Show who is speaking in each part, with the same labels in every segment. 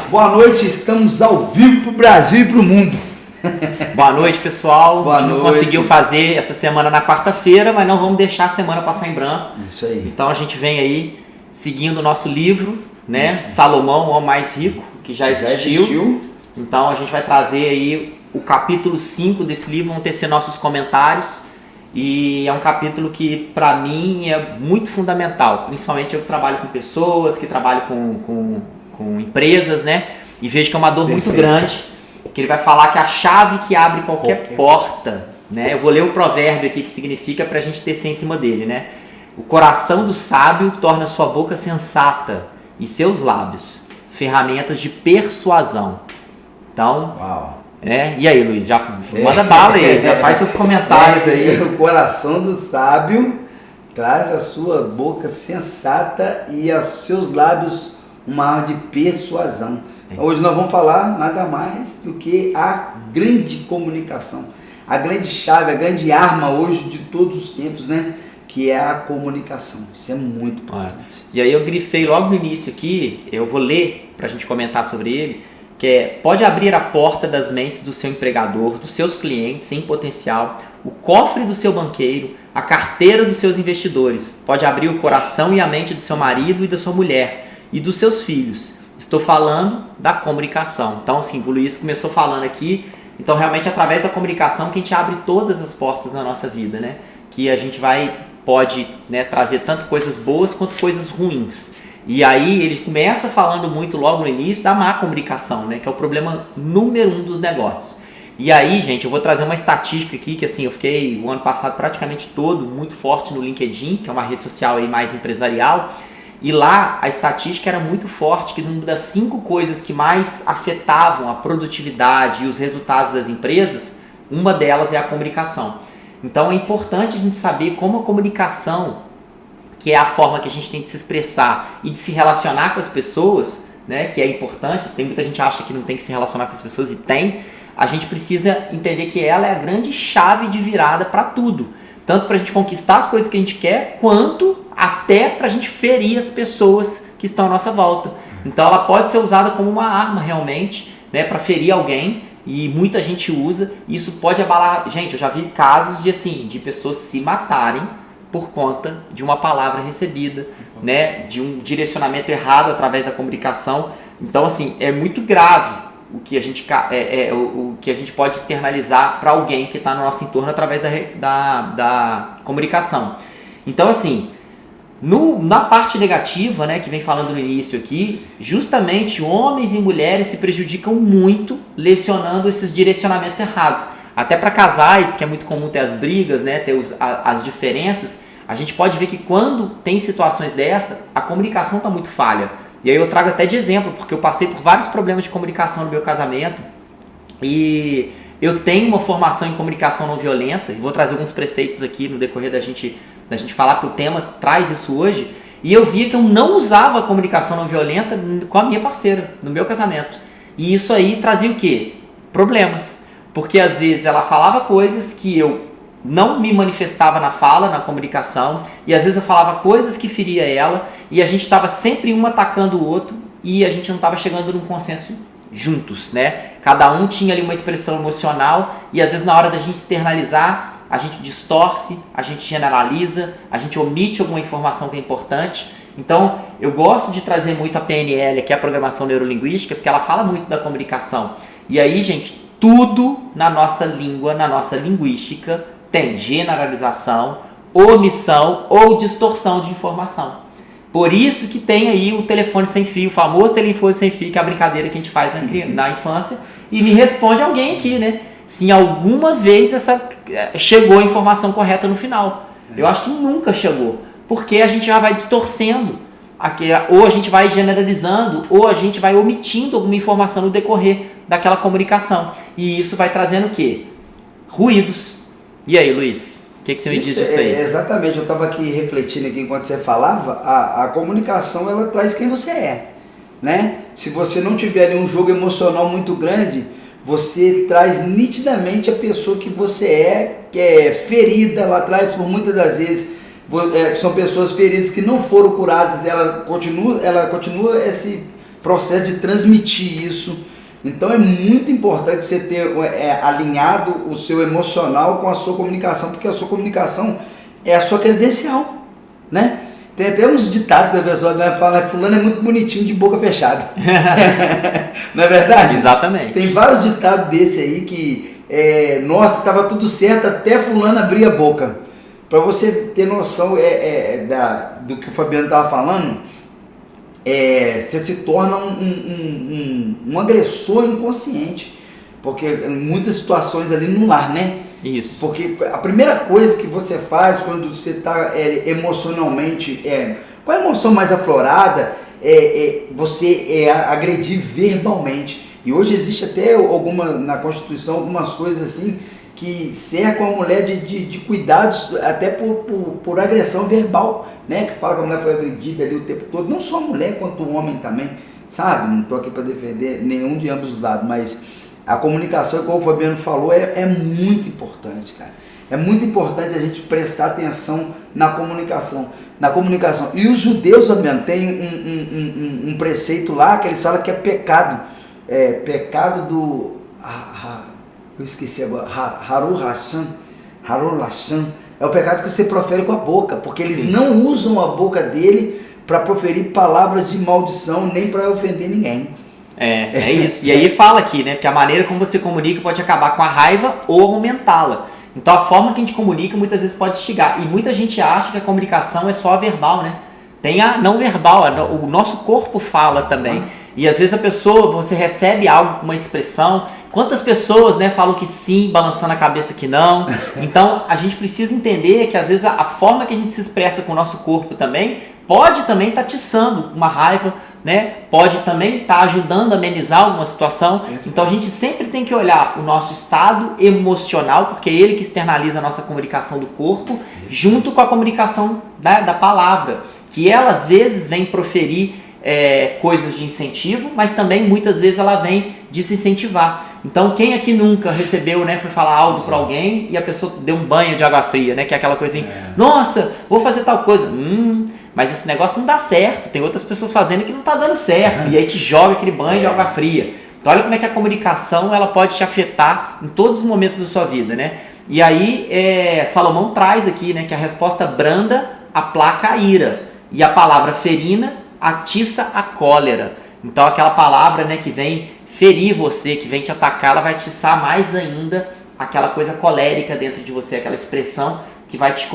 Speaker 1: Boa noite, estamos ao vivo pro Brasil e pro mundo.
Speaker 2: Boa noite, pessoal.
Speaker 1: Boa
Speaker 2: a gente
Speaker 1: noite.
Speaker 2: Não conseguiu fazer essa semana na quarta-feira, mas não vamos deixar a semana passar em branco.
Speaker 1: Isso aí.
Speaker 2: Então a gente vem aí seguindo o nosso livro, né?
Speaker 1: Isso.
Speaker 2: Salomão, o homem mais rico, que já existiu. Então a gente vai trazer aí o capítulo 5 desse livro, vão tecer nossos comentários. E é um capítulo que, para mim, é muito fundamental. Principalmente eu que trabalho com pessoas, que trabalho com empresas, né? E vejo que é uma dor muito grande. Que ele vai falar que a chave que abre qualquer porta, né? Eu vou ler o provérbio aqui que significa pra gente tecer em cima dele, né? O coração do sábio torna sua boca sensata e seus lábios ferramentas de persuasão. Então,
Speaker 1: Uau.
Speaker 2: E aí, Luiz, já manda bala aí, já faz seus comentários aí.
Speaker 1: O coração do sábio traz a sua boca sensata e aos seus lábios uma arma de persuasão. Hoje nós vamos falar nada mais do que a grande comunicação, a grande chave, a grande arma hoje de todos os tempos, né? Que é a comunicação. Isso é muito importante.
Speaker 2: E aí eu grifei logo no início aqui, eu vou ler para a gente comentar sobre ele, que é: pode abrir a porta das mentes do seu empregador, dos seus clientes em potencial, o cofre do seu banqueiro, a carteira dos seus investidores. Pode abrir o coração e a mente do seu marido e da sua mulher e dos seus filhos. Estou falando da comunicação. Então, assim, o Luiz começou falando aqui. Então, realmente, através da comunicação que a gente abre todas as portas na nossa vida, né? Que a gente pode, né, trazer tanto coisas boas quanto coisas ruins. E aí, ele começa falando muito logo no início da má comunicação, né? Que é o problema número 1 dos negócios. E aí, gente, eu vou trazer uma estatística aqui, que assim, eu fiquei o ano passado praticamente todo muito forte no LinkedIn, que é uma rede social aí mais empresarial. E lá a estatística era muito forte, que uma das 5 coisas que mais afetavam a produtividade e os resultados das empresas, uma delas é a comunicação. Então é importante a gente saber como a comunicação, que é a forma que a gente tem de se expressar e de se relacionar com as pessoas, né, que é importante. Tem muita gente que acha que não tem que se relacionar com as pessoas, e tem. A gente precisa entender que ela é a grande chave de virada para tudo. Tanto para a gente conquistar as coisas que a gente quer, quanto até para a gente ferir as pessoas que estão à nossa volta. Então ela pode ser usada como uma arma realmente, né, para ferir alguém, e muita gente usa. E isso pode abalar. Gente, eu já vi casos de pessoas se matarem por conta de uma palavra recebida, né, de um direcionamento errado através da comunicação. Então, assim, é muito grave o que a gente pode externalizar para alguém que está no nosso entorno através da comunicação. Então, assim, na parte negativa, né, que vem falando no início aqui, justamente homens e mulheres se prejudicam muito lecionando esses direcionamentos errados. Até para casais, que é muito comum ter as brigas, né, ter as diferenças, a gente pode ver que quando tem situações dessa, a comunicação está muito falha. E aí eu trago até de exemplo, porque eu passei por vários problemas de comunicação no meu casamento, e eu tenho uma formação em comunicação não violenta, e vou trazer alguns preceitos aqui no decorrer da gente falar, que o tema traz isso hoje. E eu via que eu não usava a comunicação não violenta com a minha parceira, no meu casamento. E isso aí trazia o quê? Problemas. Porque às vezes ela falava coisas que eu não me manifestava na fala, na comunicação, e às vezes eu falava coisas que feria ela, e a gente estava sempre um atacando o outro, e a gente não estava chegando num consenso juntos, né? Cada um tinha ali uma expressão emocional, e às vezes na hora da gente externalizar, a gente distorce, a gente generaliza, a gente omite alguma informação que é importante. Então, eu gosto de trazer muito a PNL, que é a Programação Neurolinguística, porque ela fala muito da comunicação. E aí, gente, tudo na nossa língua, na nossa linguística, tem generalização, omissão ou distorção de informação. Por isso que tem aí o telefone sem fio, o famoso telefone sem fio, que é a brincadeira que a gente faz na infância. E me responde alguém aqui, né? Se alguma vez chegou a informação correta no final. Eu acho que nunca chegou, porque a gente já vai distorcendo, ou a gente vai generalizando, ou a gente vai omitindo alguma informação no decorrer daquela comunicação. E isso vai trazendo o quê? Ruídos. E aí, Luiz, o que você me diz disso aí?
Speaker 1: Exatamente, eu estava aqui refletindo aqui enquanto você falava. A comunicação, ela traz quem você é, né? Se você não tiver um jogo emocional muito grande, você traz nitidamente a pessoa que você é, que é ferida lá atrás, por muitas das vezes são pessoas feridas que não foram curadas, ela continua processo de transmitir isso. Então é muito importante você ter alinhado o seu emocional com a sua comunicação, porque a sua comunicação é a sua credencial, né? Tem até uns ditados que a pessoa fala, fulano é muito bonitinho de boca fechada. Não é verdade?
Speaker 2: Exatamente.
Speaker 1: Tem vários ditados desse aí que, nossa, estava tudo certo até fulano abrir a boca. Para você ter noção do que o Fabiano estava falando, você se torna um agressor inconsciente. Porque em muitas situações ali no lar, né?
Speaker 2: Isso.
Speaker 1: Porque a primeira coisa que você faz quando você está emocionalmente, com a emoção mais aflorada, você agredir verbalmente. E hoje existe até na Constituição algumas coisas assim que cercam a mulher de cuidados até por agressão verbal, né? Que fala que a mulher foi agredida ali o tempo todo, não só a mulher quanto o homem também, sabe? Não estou aqui para defender nenhum de ambos os lados, mas a comunicação, como o Fabiano falou, é muito importante, cara. É muito importante a gente prestar atenção na comunicação. E os judeus, Fabiano, tem um preceito lá que eles falam que é pecado. Pecado do... eu esqueci agora. Harur Hashem. É o pecado que você profere com a boca, porque eles
Speaker 2: Sim.
Speaker 1: não usam a boca dele para proferir palavras de maldição, nem para ofender ninguém.
Speaker 2: É isso. E aí fala aqui, né? Que a maneira como você comunica pode acabar com a raiva ou aumentá-la. Então a forma que a gente comunica muitas vezes pode instigar. E muita gente acha que a comunicação é só a verbal, né? Tem a não verbal, o nosso corpo fala também. E às vezes você recebe algo com uma expressão. Quantas pessoas, né, falam que sim, balançando a cabeça que não. Então a gente precisa entender que às vezes a forma que a gente se expressa com o nosso corpo também pode também estar atiçando uma raiva, né? Pode também estar ajudando a amenizar alguma situação. Então a gente sempre tem que olhar o nosso estado emocional, porque é ele que externaliza a nossa comunicação do corpo, junto com a comunicação da palavra, que ela às vezes vem proferir coisas de incentivo, mas também muitas vezes ela vem desincentivar. Então quem aqui nunca recebeu, né, foi falar algo para alguém e a pessoa deu um banho de água fria, né? Que é aquela coisa assim, nossa, vou fazer tal coisa, mas esse negócio não dá certo, tem outras pessoas fazendo que não está dando certo, e aí te joga aquele banho de água fria. Então olha como é que a comunicação ela pode te afetar em todos os momentos da sua vida, né? E aí Salomão traz aqui, né, que a resposta branda aplaca a ira, e a palavra ferina atiça a cólera. Então aquela palavra, né, que vem ferir você, que vem te atacar, ela vai atiçar mais ainda aquela coisa colérica dentro de você, aquela expressão que vai te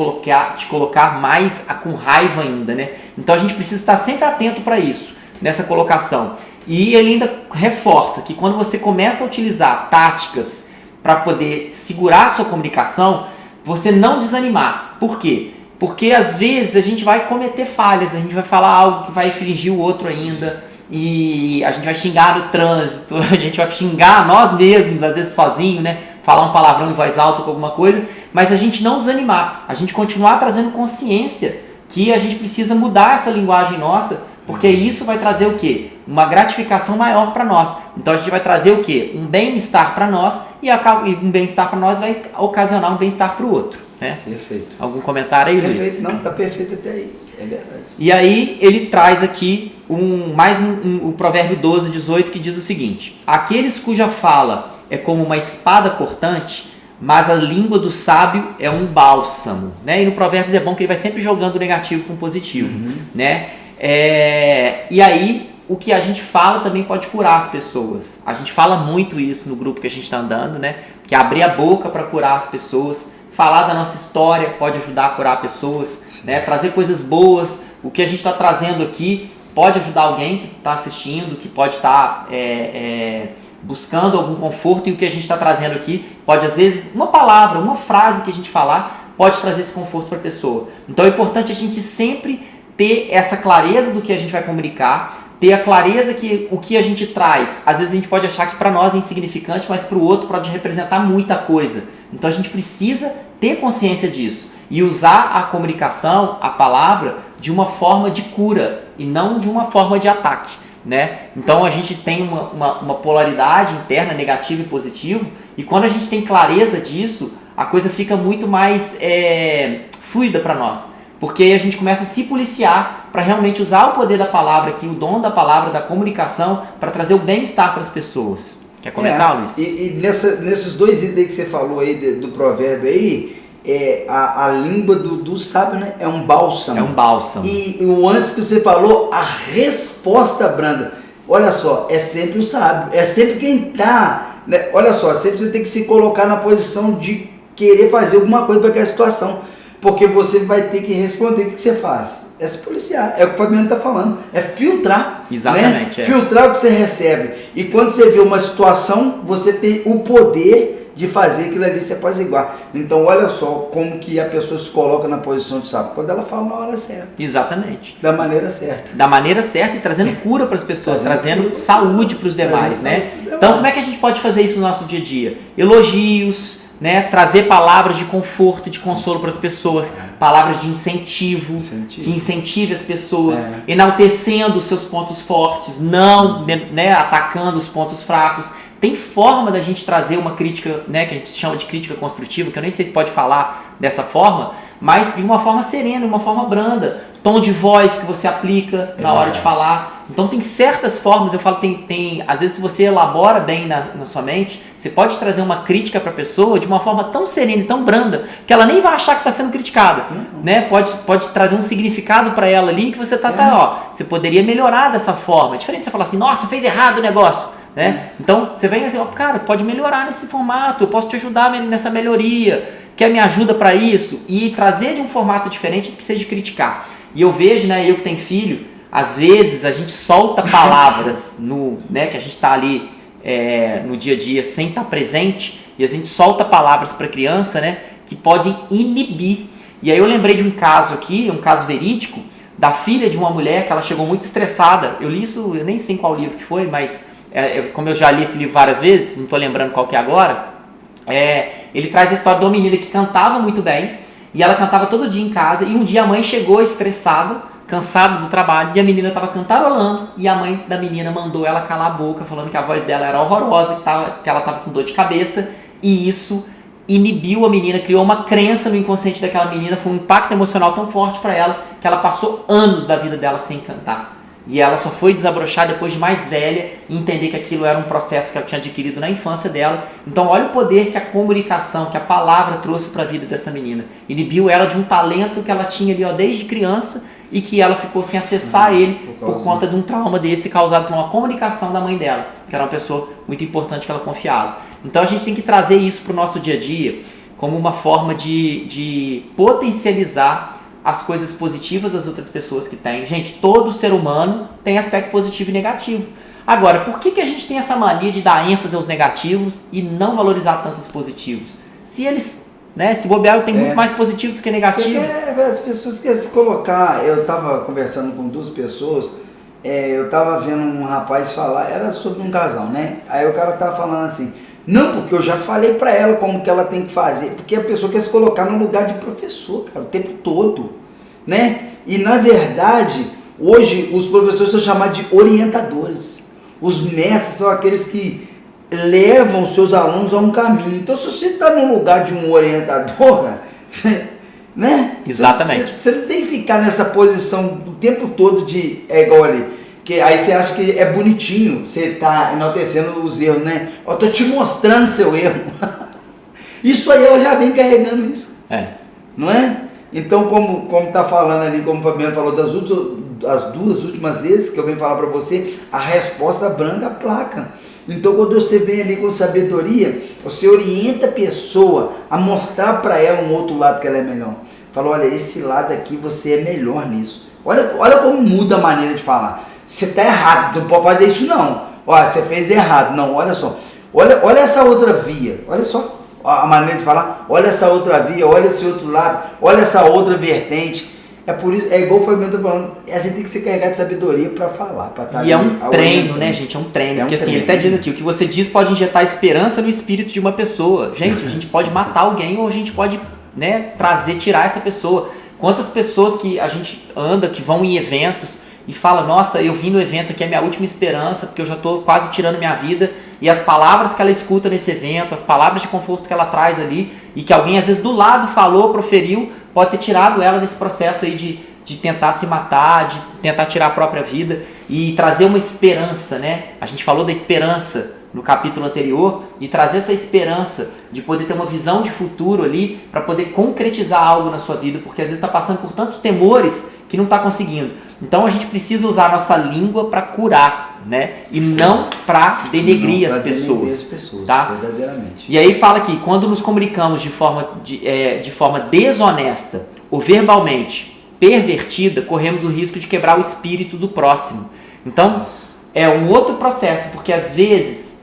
Speaker 2: colocar mais com raiva ainda, né? Então a gente precisa estar sempre atento para isso, nessa colocação. E ele ainda reforça que quando você começa a utilizar táticas para poder segurar a sua comunicação, você não desanimar. Por quê? Porque às vezes a gente vai cometer falhas, a gente vai falar algo que vai infringir o outro ainda, e a gente vai xingar no trânsito, a gente vai xingar nós mesmos, às vezes sozinho, né? Falar um palavrão em voz alta com alguma coisa, mas a gente não desanimar, a gente continuar trazendo consciência que a gente precisa mudar essa linguagem nossa, porque isso vai trazer o quê? Uma gratificação maior para nós. Então a gente vai trazer o quê? Um bem-estar para nós, e um bem-estar para nós vai ocasionar um bem-estar para o outro, né?
Speaker 1: Perfeito.
Speaker 2: Algum comentário aí, Luiz?
Speaker 1: Perfeito, não, tá perfeito até aí, é verdade.
Speaker 2: E aí ele traz aqui o provérbio 12:18, que diz o seguinte: aqueles cuja fala é como uma espada cortante, mas a língua do sábio é um bálsamo, né? E no Provérbios é bom que ele vai sempre jogando o negativo com o positivo, né? E aí o que a gente fala também pode curar as pessoas. A gente fala muito isso no grupo que a gente está andando, né? Que abrir a boca para curar as pessoas, falar da nossa história pode ajudar a curar pessoas, né? Trazer coisas boas. O que a gente está trazendo aqui pode ajudar alguém que está assistindo, que pode estar buscando algum conforto, e o que a gente está trazendo aqui pode, às vezes, uma palavra, uma frase que a gente falar pode trazer esse conforto para a pessoa. Então é importante a gente sempre ter essa clareza do que a gente vai comunicar, ter a clareza que o que a gente traz, às vezes a gente pode achar que para nós é insignificante, mas para o outro pode representar muita coisa. Então a gente precisa ter consciência disso e usar a comunicação, a palavra, de uma forma de cura e não de uma forma de ataque, né? Então a gente tem uma polaridade interna, negativo e positivo, e quando a gente tem clareza disso, a coisa fica muito mais fluida para nós. Porque aí a gente começa a se policiar para realmente usar o poder da palavra aqui, o dom da palavra, da comunicação, para trazer o bem-estar para as pessoas. Quer comentar, Luiz?
Speaker 1: E nesses dois itens que você falou aí do provérbio aí, a língua do sábio, né, é um bálsamo.
Speaker 2: É um bálsamo.
Speaker 1: E o antes que você falou, a resposta branda. Olha só, é sempre o sábio, é sempre quem está, né? Olha só, sempre você tem que se colocar na posição de querer fazer alguma coisa para aquela situação. Porque você vai ter que responder. O que você faz? É se policiar. É o que o Fabiano está falando. É filtrar.
Speaker 2: Exatamente.
Speaker 1: Né? Filtrar o que você recebe. E quando você vê uma situação, você tem o poder de fazer aquilo ali se apaziguar. Então, olha só como que a pessoa se coloca na posição de sábio. Quando ela fala na hora certa.
Speaker 2: Exatamente.
Speaker 1: Da maneira certa.
Speaker 2: Da maneira certa e trazendo cura para as pessoas, trazendo saúde para os demais, né? Então, como é que a gente pode fazer isso no nosso dia a dia? Elogios, né? Trazer palavras de conforto, de consolo para as pessoas, palavras de incentivo, que incentive as pessoas, enaltecendo os seus pontos fortes, não, né, atacando os pontos fracos. Tem forma da gente trazer uma crítica, né, que a gente chama de crítica construtiva, que eu nem sei se pode falar dessa forma, mas de uma forma serena, de uma forma branda, tom de voz que você aplica na hora de falar. Então tem certas formas, eu falo, às vezes se você elabora bem na sua mente, você pode trazer uma crítica para a pessoa de uma forma tão serena e tão branda, que ela nem vai achar que está sendo criticada, né? Pode trazer um significado para ela ali, que você você poderia melhorar dessa forma. É diferente de você falar assim, nossa, fez errado o negócio, né? Então você vem assim, cara, pode melhorar nesse formato, eu posso te ajudar nessa melhoria, quer me ajuda para isso? E trazer de um formato diferente do que seja criticar. E eu vejo, né, eu que tenho filho, às vezes a gente solta palavras né, que a gente está ali no dia a dia sem estar presente, e a gente solta palavras para a criança, né, que podem inibir. E aí eu lembrei de um caso aqui, um caso verídico, da filha de uma mulher que ela chegou muito estressada. Eu li isso, eu nem sei qual livro que foi, mas como eu já li esse livro várias vezes, não estou lembrando qual que é agora, ele traz a história de uma menina que cantava muito bem, e ela cantava todo dia em casa, e um dia a mãe chegou estressada, cansada do trabalho, e a menina estava cantarolando, e a mãe da menina mandou ela calar a boca, falando que a voz dela era horrorosa, que ela estava com dor de cabeça, e isso inibiu a menina, criou uma crença no inconsciente daquela menina, foi um impacto emocional tão forte para ela, que ela passou anos da vida dela sem cantar. E ela só foi desabrochar depois de mais velha e entender que aquilo era um processo que ela tinha adquirido na infância dela. Então olha o poder que a comunicação, que a palavra trouxe para a vida dessa menina. Inibiu ela de um talento que ela tinha ali desde criança e que ela ficou sem acessar ele por conta de um trauma desse causado por uma comunicação da mãe dela, que era uma pessoa muito importante que ela confiava. Então a gente tem que trazer isso para o nosso dia a dia como uma forma de potencializar as coisas positivas das outras pessoas que têm. Gente, todo ser humano tem aspecto positivo e negativo. Agora, por que a gente tem essa mania de dar ênfase aos negativos e não valorizar tanto os positivos? Se eles, né, se bobear, tem muito mais positivo do que negativo.
Speaker 1: As pessoas querem se colocar. Eu estava conversando com duas pessoas, eu estava vendo um rapaz falar, era sobre um casal, né? Aí o cara estava falando assim, não, porque eu já falei pra ela como que ela tem que fazer, porque a pessoa quer se colocar no lugar de professor, cara, o tempo todo, né? E na verdade, hoje os professores são chamados de orientadores. Os mestres são aqueles que levam seus alunos a um caminho. Então, se você está no lugar de um orientador, né?
Speaker 2: Exatamente.
Speaker 1: Você não tem que ficar nessa posição o tempo todo de igual ali. Que aí você acha que é bonitinho, você tá enaltecendo os erros, né? Eu tô te mostrando seu erro. Isso aí ela já vem carregando isso. Não é? Então, como tá falando ali, como o Fabiano falou, as duas últimas vezes que eu venho falar para você, a resposta branda placa. Então, quando você vem ali com sabedoria, você orienta a pessoa a mostrar para ela um outro lado que ela é melhor. Fala, olha, esse lado aqui você é melhor nisso. Olha como muda a maneira de falar. Você está errado, você não pode fazer isso não. Olha, você fez errado. Não, olha só. Olha essa outra via. Olha só a maneira de falar. Olha essa outra via, olha esse outro lado, olha essa outra vertente. É por isso, igual o Fabiano está falando, a gente tem que se carregar de sabedoria para falar. Pra tá
Speaker 2: e é um treino, né, gente? É um treino. Porque assim, ele até diz aqui, o que você diz pode injetar esperança no espírito de uma pessoa. Gente, a gente pode matar alguém ou a gente pode, né, tirar essa pessoa. Quantas pessoas que a gente anda, que vão em eventos, e fala, nossa, eu vim no evento aqui, é minha última esperança, porque eu já estou quase tirando minha vida, e as palavras que ela escuta nesse evento, as palavras de conforto que ela traz ali, e que alguém às vezes do lado falou, proferiu, pode ter tirado ela desse processo aí de tentar se matar, de tentar tirar a própria vida, e trazer uma esperança, né? A gente falou da esperança no capítulo anterior, e trazer essa esperança de poder ter uma visão de futuro ali, para poder concretizar algo na sua vida, porque às vezes está passando por tantos temores que não está conseguindo. Então a gente precisa usar a nossa língua para curar, né? E não para denegrir as pessoas, tá?
Speaker 1: Verdadeiramente.
Speaker 2: E aí fala que quando nos comunicamos de forma desonesta ou verbalmente pervertida, corremos o risco de quebrar o espírito do próximo. Então, é um outro processo, porque às vezes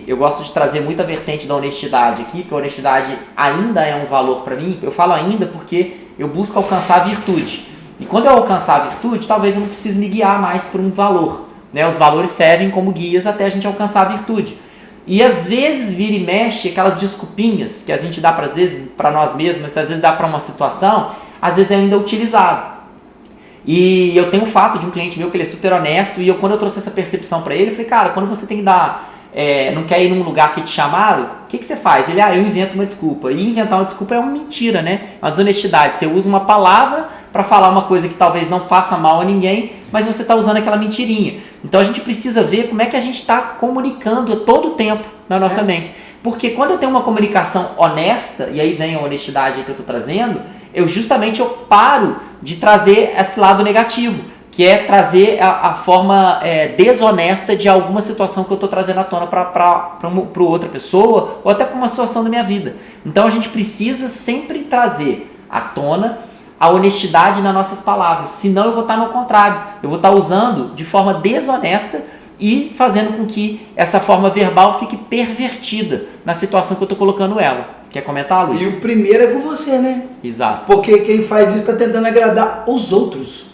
Speaker 2: eu gosto de trazer muita vertente da honestidade aqui, porque a honestidade ainda é um valor para mim. Eu falo ainda porque eu busco alcançar a virtude. E quando eu alcançar a virtude, talvez eu não precise me guiar mais por um valor, né? Os valores servem como guias até a gente alcançar a virtude. E às vezes vira e mexe aquelas desculpinhas que a gente dá para nós mesmos, mas às vezes dá para uma situação, às vezes é ainda utilizado. E eu tenho o fato de um cliente meu que ele é super honesto, e quando eu trouxe essa percepção para ele, eu falei, cara, quando você tem que dar, não quer ir num lugar que te chamaram, o que você faz? Ele, eu invento uma desculpa. E inventar uma desculpa é uma mentira, né? Uma desonestidade. Você usa uma palavra para falar uma coisa que talvez não faça mal a ninguém, mas você está usando aquela mentirinha. Então a gente precisa ver como é que a gente está comunicando a todo tempo na nossa mente. Porque quando eu tenho uma comunicação honesta, e aí vem a honestidade que eu estou trazendo, eu paro de trazer esse lado negativo, que é trazer a forma desonesta de alguma situação que eu estou trazendo à tona para outra pessoa, ou até para uma situação da minha vida. Então a gente precisa sempre trazer à tona a honestidade nas nossas palavras, senão eu vou estar no contrário, eu vou estar usando de forma desonesta e fazendo com que essa forma verbal fique pervertida na situação que eu estou colocando ela. Quer comentar, Luiz?
Speaker 1: E o primeiro é com você, né?
Speaker 2: Exato.
Speaker 1: Porque quem faz isso está tentando agradar os outros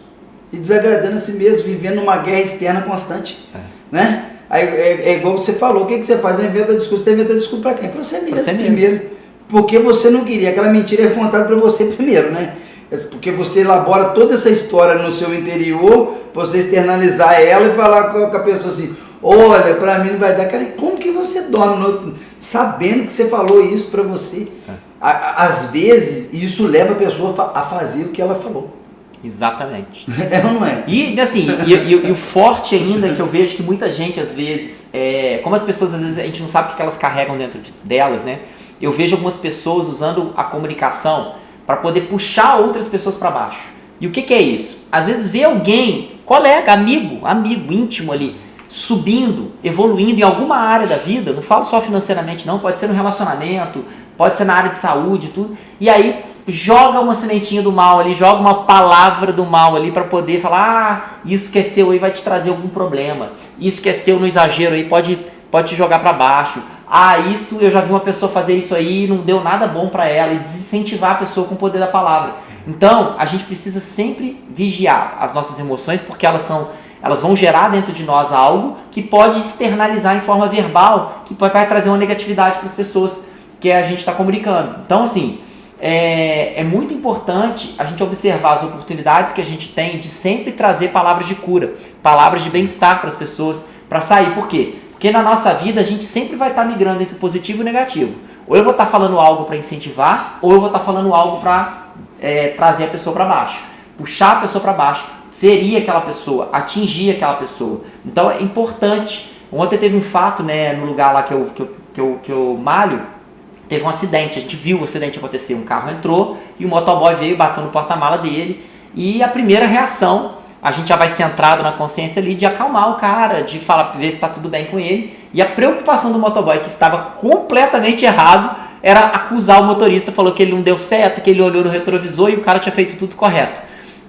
Speaker 1: e desagradando a si mesmo, vivendo uma guerra externa constante, né? Aí, é igual você falou, o que você faz? Você inventa desculpa, você inventa desculpa para quem? Para você mesmo, primeiro. Porque você não queria, aquela mentira é contada para você primeiro, né? Porque você elabora toda essa história no seu interior, para você externalizar ela e falar com a pessoa assim, olha, para mim não vai dar. Cara, como que você dorme sabendo que você falou isso para você? Às vezes, isso leva a pessoa a fazer o que ela falou.
Speaker 2: Exatamente.
Speaker 1: É ou não é?
Speaker 2: E assim, e o forte ainda é que eu vejo que muita gente, às vezes, como as pessoas, às vezes, a gente não sabe o que elas carregam dentro delas, né? Eu vejo algumas pessoas usando a comunicação para poder puxar outras pessoas para baixo. E o que é isso? Às vezes vê alguém, colega, amigo, íntimo ali, subindo, evoluindo em alguma área da vida, não falo só financeiramente não, pode ser no relacionamento, pode ser na área de saúde, tudo, e aí joga uma sementinha do mal ali, joga uma palavra do mal ali para poder falar, isso que é seu aí vai te trazer algum problema, isso que é seu no exagero aí pode te jogar para baixo, isso eu já vi uma pessoa fazer isso aí e não deu nada bom para ela, e desincentivar a pessoa com o poder da palavra. Então a gente precisa sempre vigiar as nossas emoções, porque elas vão gerar dentro de nós algo que pode externalizar em forma verbal, que vai trazer uma negatividade para as pessoas que a gente está comunicando. Então, assim, é muito importante a gente observar as oportunidades que a gente tem de sempre trazer palavras de cura, palavras de bem-estar para as pessoas, para sair. Por quê? Porque na nossa vida a gente sempre vai estar migrando entre o positivo e o negativo. Ou eu vou estar falando algo para incentivar, ou eu vou estar falando algo para trazer a pessoa para baixo, puxar a pessoa para baixo, ferir aquela pessoa, atingir aquela pessoa. Então é importante. Ontem teve um fato, né, no lugar lá que eu malho, teve um acidente, a gente viu o acidente acontecer, um carro entrou e o motoboy veio, bateu no porta-mala dele, e a primeira reação, a gente já vai centrado na consciência ali de acalmar o cara, de falar, ver se está tudo bem com ele, e a preocupação do motoboy, que estava completamente errado, era acusar o motorista, falou que ele não deu certo, que ele olhou no retrovisor e o cara tinha feito tudo correto.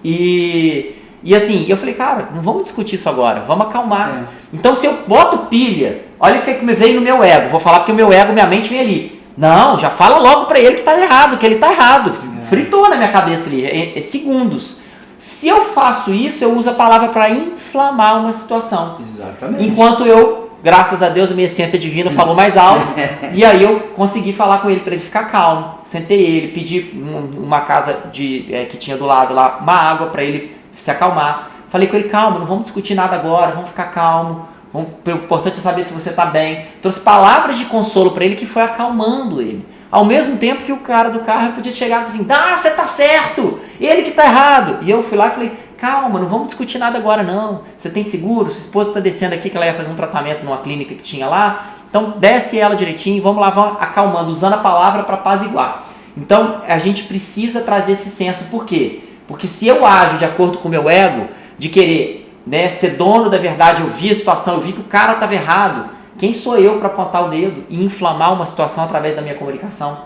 Speaker 2: E assim, eu falei, cara, não vamos discutir isso agora, vamos acalmar. Então se eu boto pilha, olha o que me veio no meu ego, vou falar porque o meu ego, minha mente vem ali. Não, já fala logo pra ele que tá errado, que ele tá errado. Fritou na minha cabeça ali, é segundos. Se eu faço isso, eu uso a palavra para inflamar uma situação.
Speaker 1: Exatamente.
Speaker 2: Enquanto eu, graças a Deus, a minha essência divina falou mais alto, e aí eu consegui falar com ele para ele ficar calmo. Sentei ele, pedi uma casa que tinha do lado lá, uma água para ele se acalmar. Falei com ele, calma, não vamos discutir nada agora, vamos ficar calmo. O importante é saber se você está bem. Trouxe palavras de consolo para ele que foi acalmando ele. Ao mesmo tempo que o cara do carro podia chegar e falar assim, não, você tá certo, ele que tá errado. E eu fui lá e falei, calma, não vamos discutir nada agora não. Você tem seguro? Sua esposa está descendo aqui que ela ia fazer um tratamento numa clínica que tinha lá. Então desce ela direitinho, vamos lá, vamos acalmando, usando a palavra para apaziguar. Então a gente precisa trazer esse senso. Por quê? Porque se eu ajo de acordo com o meu ego, de querer, né, ser dono da verdade, eu vi a situação, eu vi que o cara estava errado, quem sou eu para apontar o dedo e inflamar uma situação através da minha comunicação?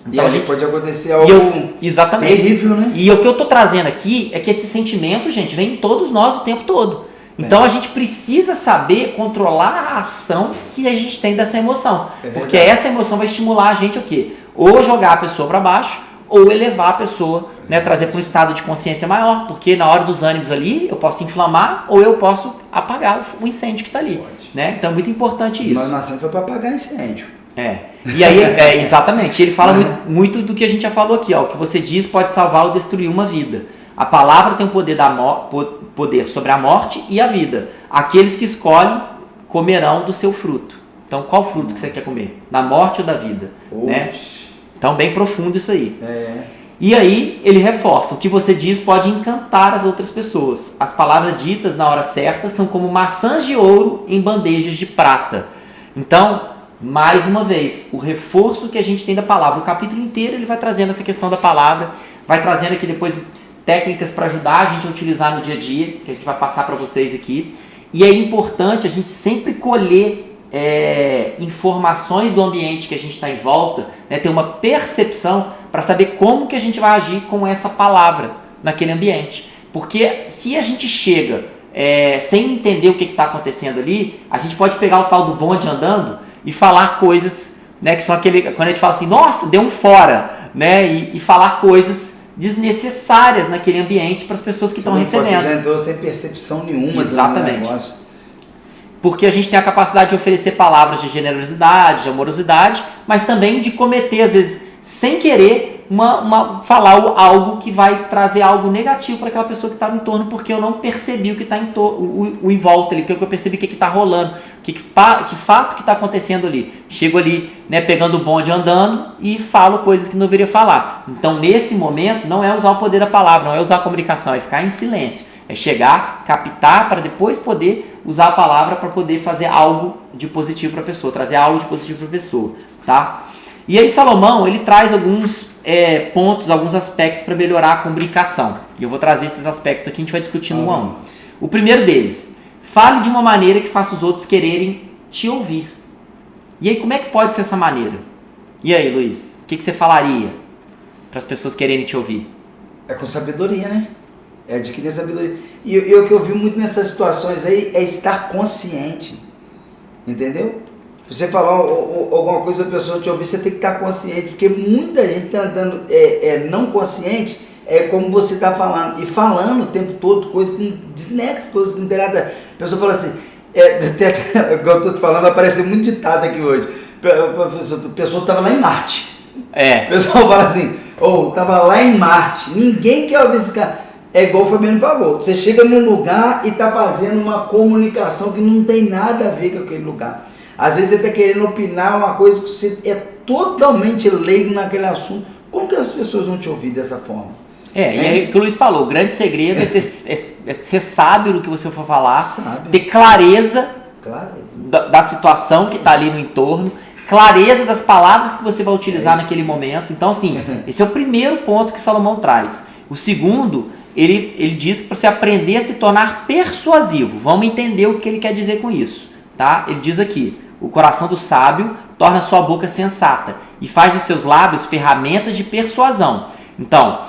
Speaker 1: Então, e a gente pode acontecer algo
Speaker 2: exatamente,
Speaker 1: terrível, né?
Speaker 2: E o que eu estou trazendo aqui é que esse sentimento, gente, vem em todos nós o tempo todo. Então a gente precisa saber controlar a ação que a gente tem dessa emoção. Porque essa emoção vai estimular a gente o quê? Ou jogar a pessoa para baixo, ou elevar a pessoa, né, trazer para um estado de consciência maior. Porque na hora dos ânimos ali, eu posso inflamar ou eu posso apagar o incêndio que está ali. Né? Então é muito importante isso.
Speaker 1: Nós nascemos foi para apagar incêndio.
Speaker 2: E aí, exatamente, ele fala muito do que a gente já falou aqui, ó, o que você diz pode salvar ou destruir uma vida. A palavra tem o poder sobre a morte e a vida. Aqueles que escolhem comerão do seu fruto. Então, qual fruto que você quer comer? Da morte ou da vida? Né? Então, bem profundo isso aí. E aí, ele reforça, o que você diz pode encantar as outras pessoas. As palavras ditas na hora certa são como maçãs de ouro em bandejas de prata. Então, mais uma vez, o reforço que a gente tem da palavra. O capítulo inteiro ele vai trazendo essa questão da palavra, vai trazendo aqui depois técnicas para ajudar a gente a utilizar no dia a dia, que a gente vai passar para vocês aqui. E é importante a gente sempre colher informações do ambiente que a gente está em volta, né, ter uma percepção para saber como que a gente vai agir com essa palavra naquele ambiente. Porque se a gente chega sem entender o que está acontecendo ali, a gente pode pegar o tal do bonde andando e falar coisas, né, que são aquele, quando a gente fala assim, nossa, deu um fora, né, e falar coisas desnecessárias naquele ambiente para as pessoas que estão recebendo.
Speaker 1: Você já entrou sem percepção nenhuma.
Speaker 2: Exatamente.
Speaker 1: Do negócio.
Speaker 2: Porque a gente tem a capacidade de oferecer palavras de generosidade, de amorosidade, mas também de cometer, às vezes, sem querer, falar algo que vai trazer algo negativo para aquela pessoa que está no entorno, porque eu não percebi o que está o em volta ali, porque eu percebi o que está rolando, que fato que está acontecendo ali. Chego ali, né, pegando o bonde andando e falo coisas que não deveria falar. Então, nesse momento, não é usar o poder da palavra, não é usar a comunicação, é ficar em silêncio. É chegar, captar, para depois poder usar a palavra para poder fazer algo de positivo para a pessoa, trazer algo de positivo para a pessoa, tá? E aí Salomão, ele traz alguns pontos, alguns aspectos para melhorar a comunicação. E eu vou trazer esses aspectos aqui, a gente vai discutindo um a um. O primeiro deles, fale de uma maneira que faça os outros quererem te ouvir. E aí, como é que pode ser essa maneira? E aí, Luiz, o que você falaria para as pessoas quererem te ouvir?
Speaker 1: É com sabedoria, né? É adquirir sabedoria. E o que eu vi muito nessas situações aí é estar consciente. Entendeu? Você falar alguma coisa para a pessoa te ouvir, você tem que estar consciente. Porque muita gente está andando não consciente, como você está falando. E falando o tempo todo, coisas que desnexas, coisas que não tem nada. A pessoa fala assim, igual eu estou te falando, vai aparecer muito ditado aqui hoje. A pessoa estava lá em Marte. O pessoal fala assim, estava lá em Marte. Ninguém quer ouvir esse cara. É igual o Fabiano falou, você chega num lugar e está fazendo uma comunicação que não tem nada a ver com aquele lugar. Às vezes você está querendo opinar uma coisa que você é totalmente leigo naquele assunto. Como que as pessoas vão te ouvir dessa forma?
Speaker 2: E aí o que o Luiz falou, o grande segredo é ser sábio no que você for falar, ter clareza da situação que está ali no entorno, clareza das palavras que você vai utilizar naquele momento. Então, assim, esse é o primeiro ponto que Salomão traz. O segundo, ele diz que para você aprender a se tornar persuasivo. Vamos entender o que ele quer dizer com isso. Tá? Ele diz aqui, o coração do sábio torna sua boca sensata e faz dos seus lábios ferramentas de persuasão. Então,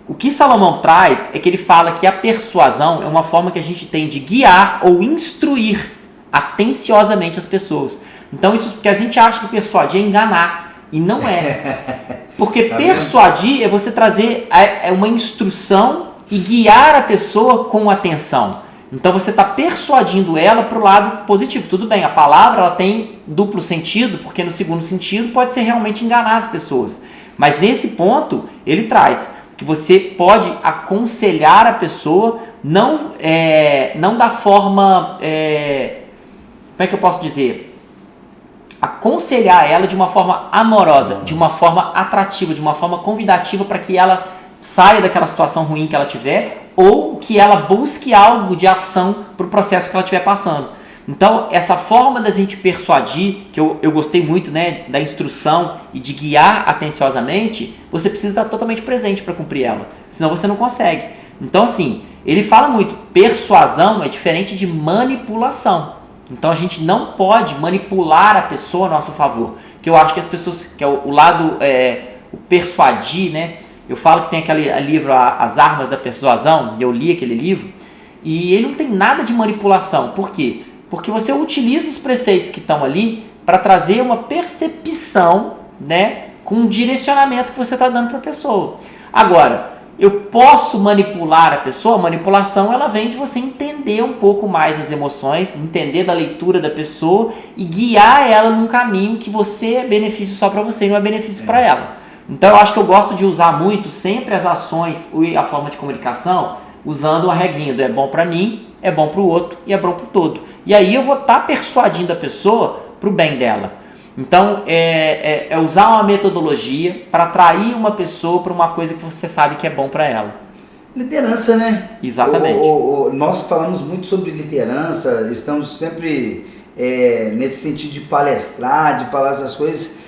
Speaker 2: o que Salomão traz é que ele fala que a persuasão é uma forma que a gente tem de guiar ou instruir atenciosamente as pessoas. Então, isso porque a gente acha que persuadir é enganar, e não é. Porque persuadir é você trazer uma instrução e guiar a pessoa com atenção. Então você está persuadindo ela para o lado positivo. Tudo bem, a palavra ela tem duplo sentido, porque no segundo sentido pode ser realmente enganar as pessoas. Mas nesse ponto ele traz que você pode aconselhar a pessoa não da forma, como é que eu posso dizer? Aconselhar ela de uma forma amorosa, de uma forma atrativa, de uma forma convidativa para que ela saia daquela situação ruim que ela tiver ou que ela busque algo de ação para o processo que ela estiver passando. Então, essa forma da gente persuadir, que eu gostei muito, né, da instrução e de guiar atenciosamente, você precisa estar totalmente presente para cumprir ela, senão você não consegue. Então, assim, ele fala muito, persuasão é diferente de manipulação. Então a gente não pode manipular a pessoa a nosso favor. Que eu acho que as pessoas, que é o lado, o persuadir, né? Eu falo que tem aquele livro As Armas da Persuasão, e eu li aquele livro, e ele não tem nada de manipulação. Por quê? Porque você utiliza os preceitos que estão ali para trazer uma percepção, né? Com um direcionamento que você está dando para a pessoa. Agora, eu posso manipular a pessoa? A manipulação ela vem de você entender um pouco mais as emoções, entender da leitura da pessoa e guiar ela num caminho que você é benefício só para você e não é benefício para ela. Então eu acho que eu gosto de usar muito sempre as ações e a forma de comunicação usando a regrinha do é bom para mim, é bom para o outro e é bom para o todo. E aí eu vou estar persuadindo a pessoa para o bem dela. Então, é usar uma metodologia para atrair uma pessoa para uma coisa que você sabe que é bom para ela.
Speaker 1: Liderança, né?
Speaker 2: Exatamente.
Speaker 1: Nós falamos muito sobre liderança, estamos sempre nesse sentido de palestrar, de falar essas coisas.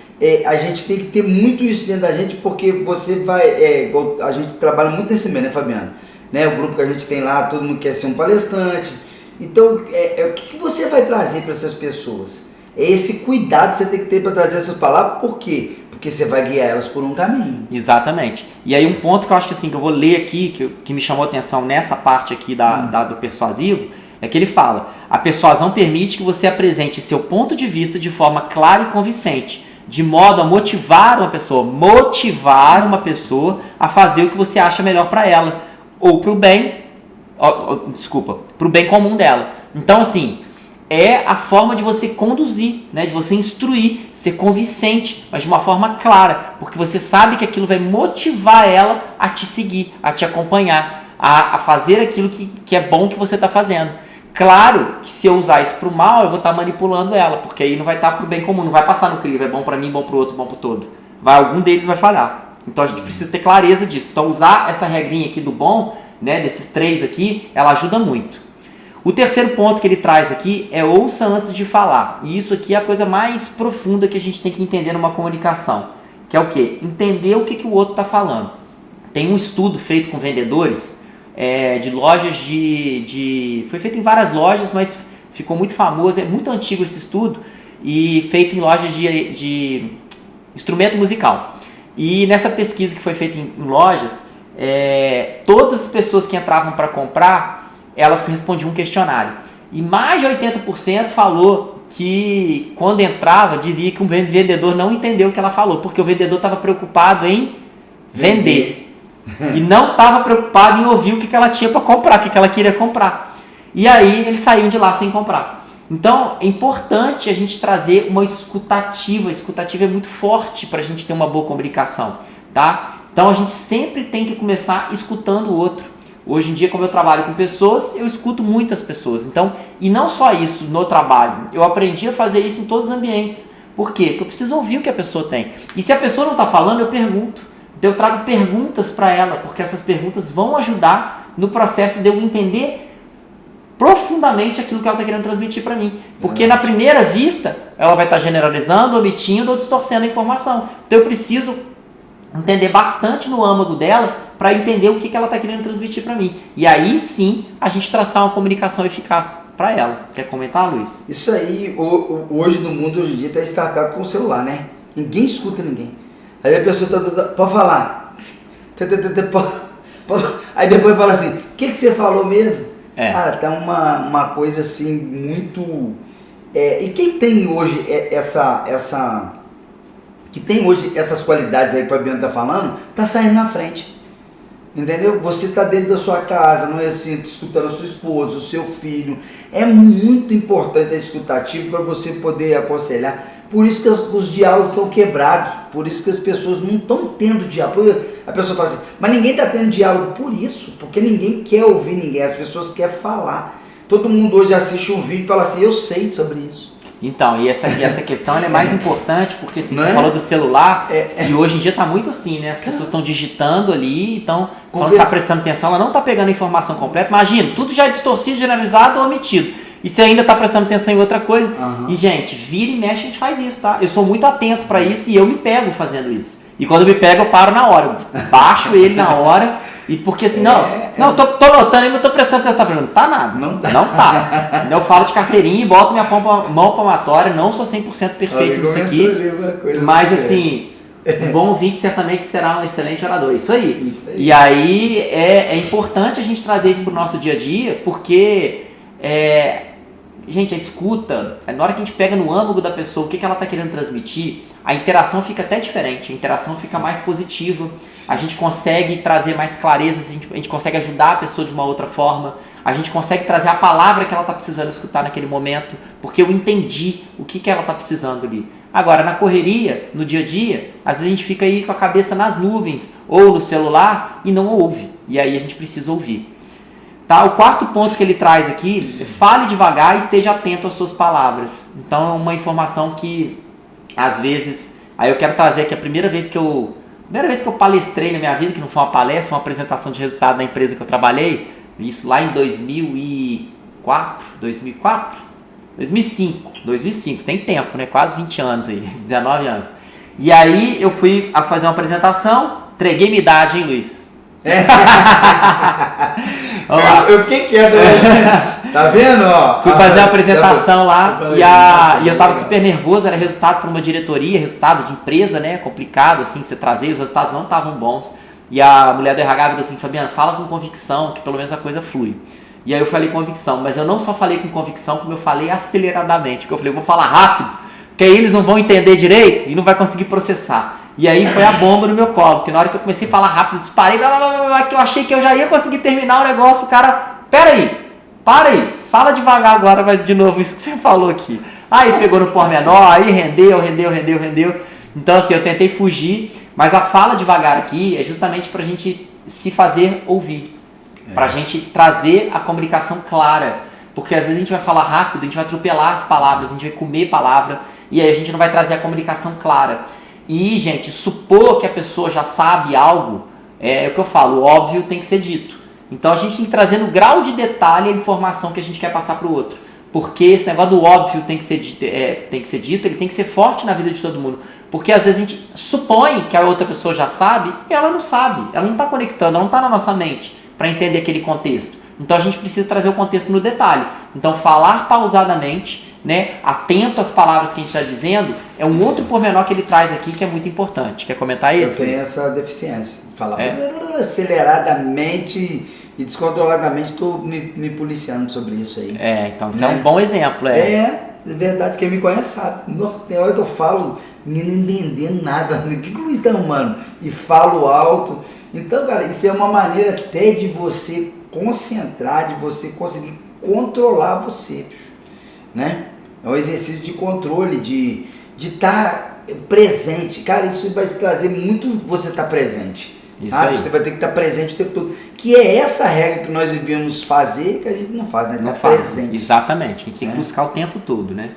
Speaker 1: A gente tem que ter muito isso dentro da gente, porque você vai... a gente trabalha muito nesse meio, né, Fabiano? Né? O grupo que a gente tem lá, todo mundo quer ser um palestrante. Então, o que você vai trazer para essas pessoas? É esse cuidado que você tem que ter para trazer essas palavras, por quê? Porque você vai guiar elas por um caminho.
Speaker 2: Exatamente. E aí um ponto que eu acho que, assim, que eu vou ler aqui, que me chamou a atenção nessa parte aqui do persuasivo, é que ele fala, a persuasão permite que você apresente seu ponto de vista de forma clara e convincente, de modo a motivar uma pessoa a fazer o que você acha melhor para ela, ou para o bem, para o bem comum dela. Então, assim, é a forma de você conduzir, né? De você instruir, ser convincente, mas de uma forma clara, porque você sabe que aquilo vai motivar ela a te seguir, a te acompanhar, a fazer aquilo que é bom que você está fazendo. Claro que se eu usar isso para o mal, eu vou estar manipulando ela, porque aí não vai estar para o bem comum, não vai passar no crivo, é bom para mim, bom para o outro, bom para o todo. Algum deles vai falhar. Então a gente precisa ter clareza disso. Então usar essa regrinha aqui do bom, né, desses 3 aqui, ela ajuda muito. O terceiro ponto que ele traz aqui é ouça antes de falar. E isso aqui é a coisa mais profunda que a gente tem que entender numa comunicação. Que é o quê? Entender o que o outro está falando. Tem um estudo feito com vendedores de lojas foi feito em várias lojas, mas ficou muito famoso. É muito antigo esse estudo e feito em lojas de instrumento musical. E nessa pesquisa que foi feita em lojas, todas as pessoas que entravam para comprar, elas respondiam um questionário. E mais de 80% falou que quando entrava, dizia que o vendedor não entendeu o que ela falou, porque o vendedor estava preocupado em vender. E não estava preocupado em ouvir o que ela tinha para comprar, o que ela queria comprar. E aí eles saíam de lá sem comprar. Então é importante a gente trazer uma escutativa. A escutativa é muito forte para a gente ter uma boa comunicação, tá? Então a gente sempre tem que começar escutando o outro. Hoje em dia, como eu trabalho com pessoas, eu escuto muitas pessoas. Então, e não só isso no trabalho, eu aprendi a fazer isso em todos os ambientes. Por quê? Porque eu preciso ouvir o que a pessoa tem. E se a pessoa não está falando, eu pergunto. Então eu trago perguntas para ela, porque essas perguntas vão ajudar no processo de eu entender profundamente aquilo que ela está querendo transmitir para mim. Porque na primeira vista, ela vai estar generalizando, omitindo ou distorcendo a informação. Então eu preciso entender bastante no âmago dela para entender o que ela está querendo transmitir para mim. E aí sim, a gente traçar uma comunicação eficaz para ela. Quer comentar, Luiz?
Speaker 1: Isso aí, hoje no mundo, hoje em dia, está startado com o celular, né? Ninguém escuta ninguém. Aí a pessoa pode falar. Aí depois fala assim, o que você falou mesmo? Cara, tá uma coisa assim, muito... e quem tem hoje que tem hoje essas qualidades aí que o Fabiano tá falando, tá saindo na frente. Entendeu? Você está dentro da sua casa, não é assim, escutando a sua esposa, o seu filho. É muito importante a escutativa para você poder aconselhar. Por isso que os diálogos estão quebrados, por isso que as pessoas não estão tendo diálogo. a pessoa fala assim, mas ninguém está tendo diálogo por isso, porque ninguém quer ouvir ninguém, as pessoas querem falar. Todo mundo hoje assiste um vídeo e fala assim, eu sei sobre isso.
Speaker 2: Então, e essa questão ela é mais importante, porque assim, você falou do celular, e hoje em dia está muito assim, né? As pessoas estão digitando ali, então, quando está prestando atenção, ela não está pegando a informação completa. Imagina, tudo já é distorcido, generalizado ou omitido. E você ainda está prestando atenção em outra coisa. Uhum. E, gente, vira e mexe, a gente faz isso, tá? Eu sou muito atento para isso e eu me pego fazendo isso. E quando eu me pego, eu paro na hora. Eu baixo ele na hora. E porque assim, eu tô notando aí, mas eu tô prestando atenção. Não tá nada. Não tá. Eu falo de carteirinha e boto minha mão palmatória. Não sou 100% perfeito nisso aqui. Mas assim, um bom ouvinte certamente será um excelente orador. Isso aí. E aí é importante a gente trazer isso pro nosso dia a dia, porque... gente, a escuta, na hora que a gente pega no âmago da pessoa o que ela está querendo transmitir, a interação fica até diferente, a interação fica mais positiva, a gente consegue trazer mais clareza, a gente consegue ajudar a pessoa de uma outra forma, a gente consegue trazer a palavra que ela está precisando escutar naquele momento, porque eu entendi o que ela está precisando ali. Agora, na correria, no dia a dia, às vezes a gente fica aí com a cabeça nas nuvens ou no celular e não ouve, e aí a gente precisa ouvir. Tá? O quarto ponto que ele traz aqui, fale devagar e esteja atento às suas palavras. Então é uma informação que, às vezes, aí eu quero trazer aqui a primeira vez que eu palestrei na minha vida, que não foi uma palestra, foi uma apresentação de resultado da empresa que eu trabalhei, isso lá em 2005, 2005, tem tempo, né? Quase 20 anos aí, 19 anos. E aí eu fui a fazer uma apresentação, entreguei minha idade, hein, Luiz?
Speaker 1: Eu fiquei quieto, tá vendo? Ó,
Speaker 2: fui fazer uma apresentação lá e eu tava super nervoso, era resultado para uma diretoria, resultado de empresa, né? Complicado, assim, você trazer, os resultados não estavam bons. E a mulher do RH falou assim, Fabiano, fala com convicção, que pelo menos a coisa flui. E aí eu falei convicção, mas eu não só falei com convicção, como eu falei aceleradamente, porque eu falei, eu vou falar rápido, porque aí eles não vão entender direito e não vai conseguir processar. E aí foi a bomba no meu colo, porque na hora que eu comecei a falar rápido, disparei, que eu achei que eu já ia conseguir terminar o negócio, o cara, para aí, fala devagar agora, mas de novo, isso que você falou aqui. Aí pegou no pormenor, aí rendeu. Então assim, eu tentei fugir, mas a fala devagar aqui é justamente pra gente se fazer ouvir, pra gente trazer a comunicação clara, porque às vezes a gente vai falar rápido, a gente vai atropelar as palavras, a gente vai comer palavra, e aí a gente não vai trazer a comunicação clara. E, gente, supor que a pessoa já sabe algo, é o que eu falo, o óbvio tem que ser dito. Então a gente tem que trazer no grau de detalhe a informação que a gente quer passar para o outro. Porque esse negócio do óbvio tem que ser dito, ele tem que ser forte na vida de todo mundo. Porque às vezes a gente supõe que a outra pessoa já sabe e ela não sabe, ela não está conectando, ela não está na nossa mente para entender aquele contexto. Então a gente precisa trazer o contexto no detalhe. Então falar pausadamente, né, atento às palavras que a gente está dizendo, é um outro pormenor que ele traz aqui que é muito importante. Quer comentar isso?
Speaker 1: Eu tenho essa deficiência. Falar aceleradamente e descontroladamente, estou me policiando sobre isso aí.
Speaker 2: Então isso é um bom exemplo.
Speaker 1: É verdade, quem me conhece sabe. Nossa, tem hora que eu falo, ninguém não entendendo nada. O que o Luiz está arrumando? E falo alto. Então, cara, isso é uma maneira até de você concentrar, de você conseguir controlar você, né? É um exercício de controle, de estar presente. Cara, isso vai trazer muito você estar presente.
Speaker 2: Isso
Speaker 1: sabe?
Speaker 2: Aí.
Speaker 1: Você vai ter que estar presente o tempo todo. Que é essa regra que nós devíamos fazer, que a gente não faz, né?
Speaker 2: Não
Speaker 1: estar presente.
Speaker 2: Exatamente, a gente tem que buscar o tempo todo, né?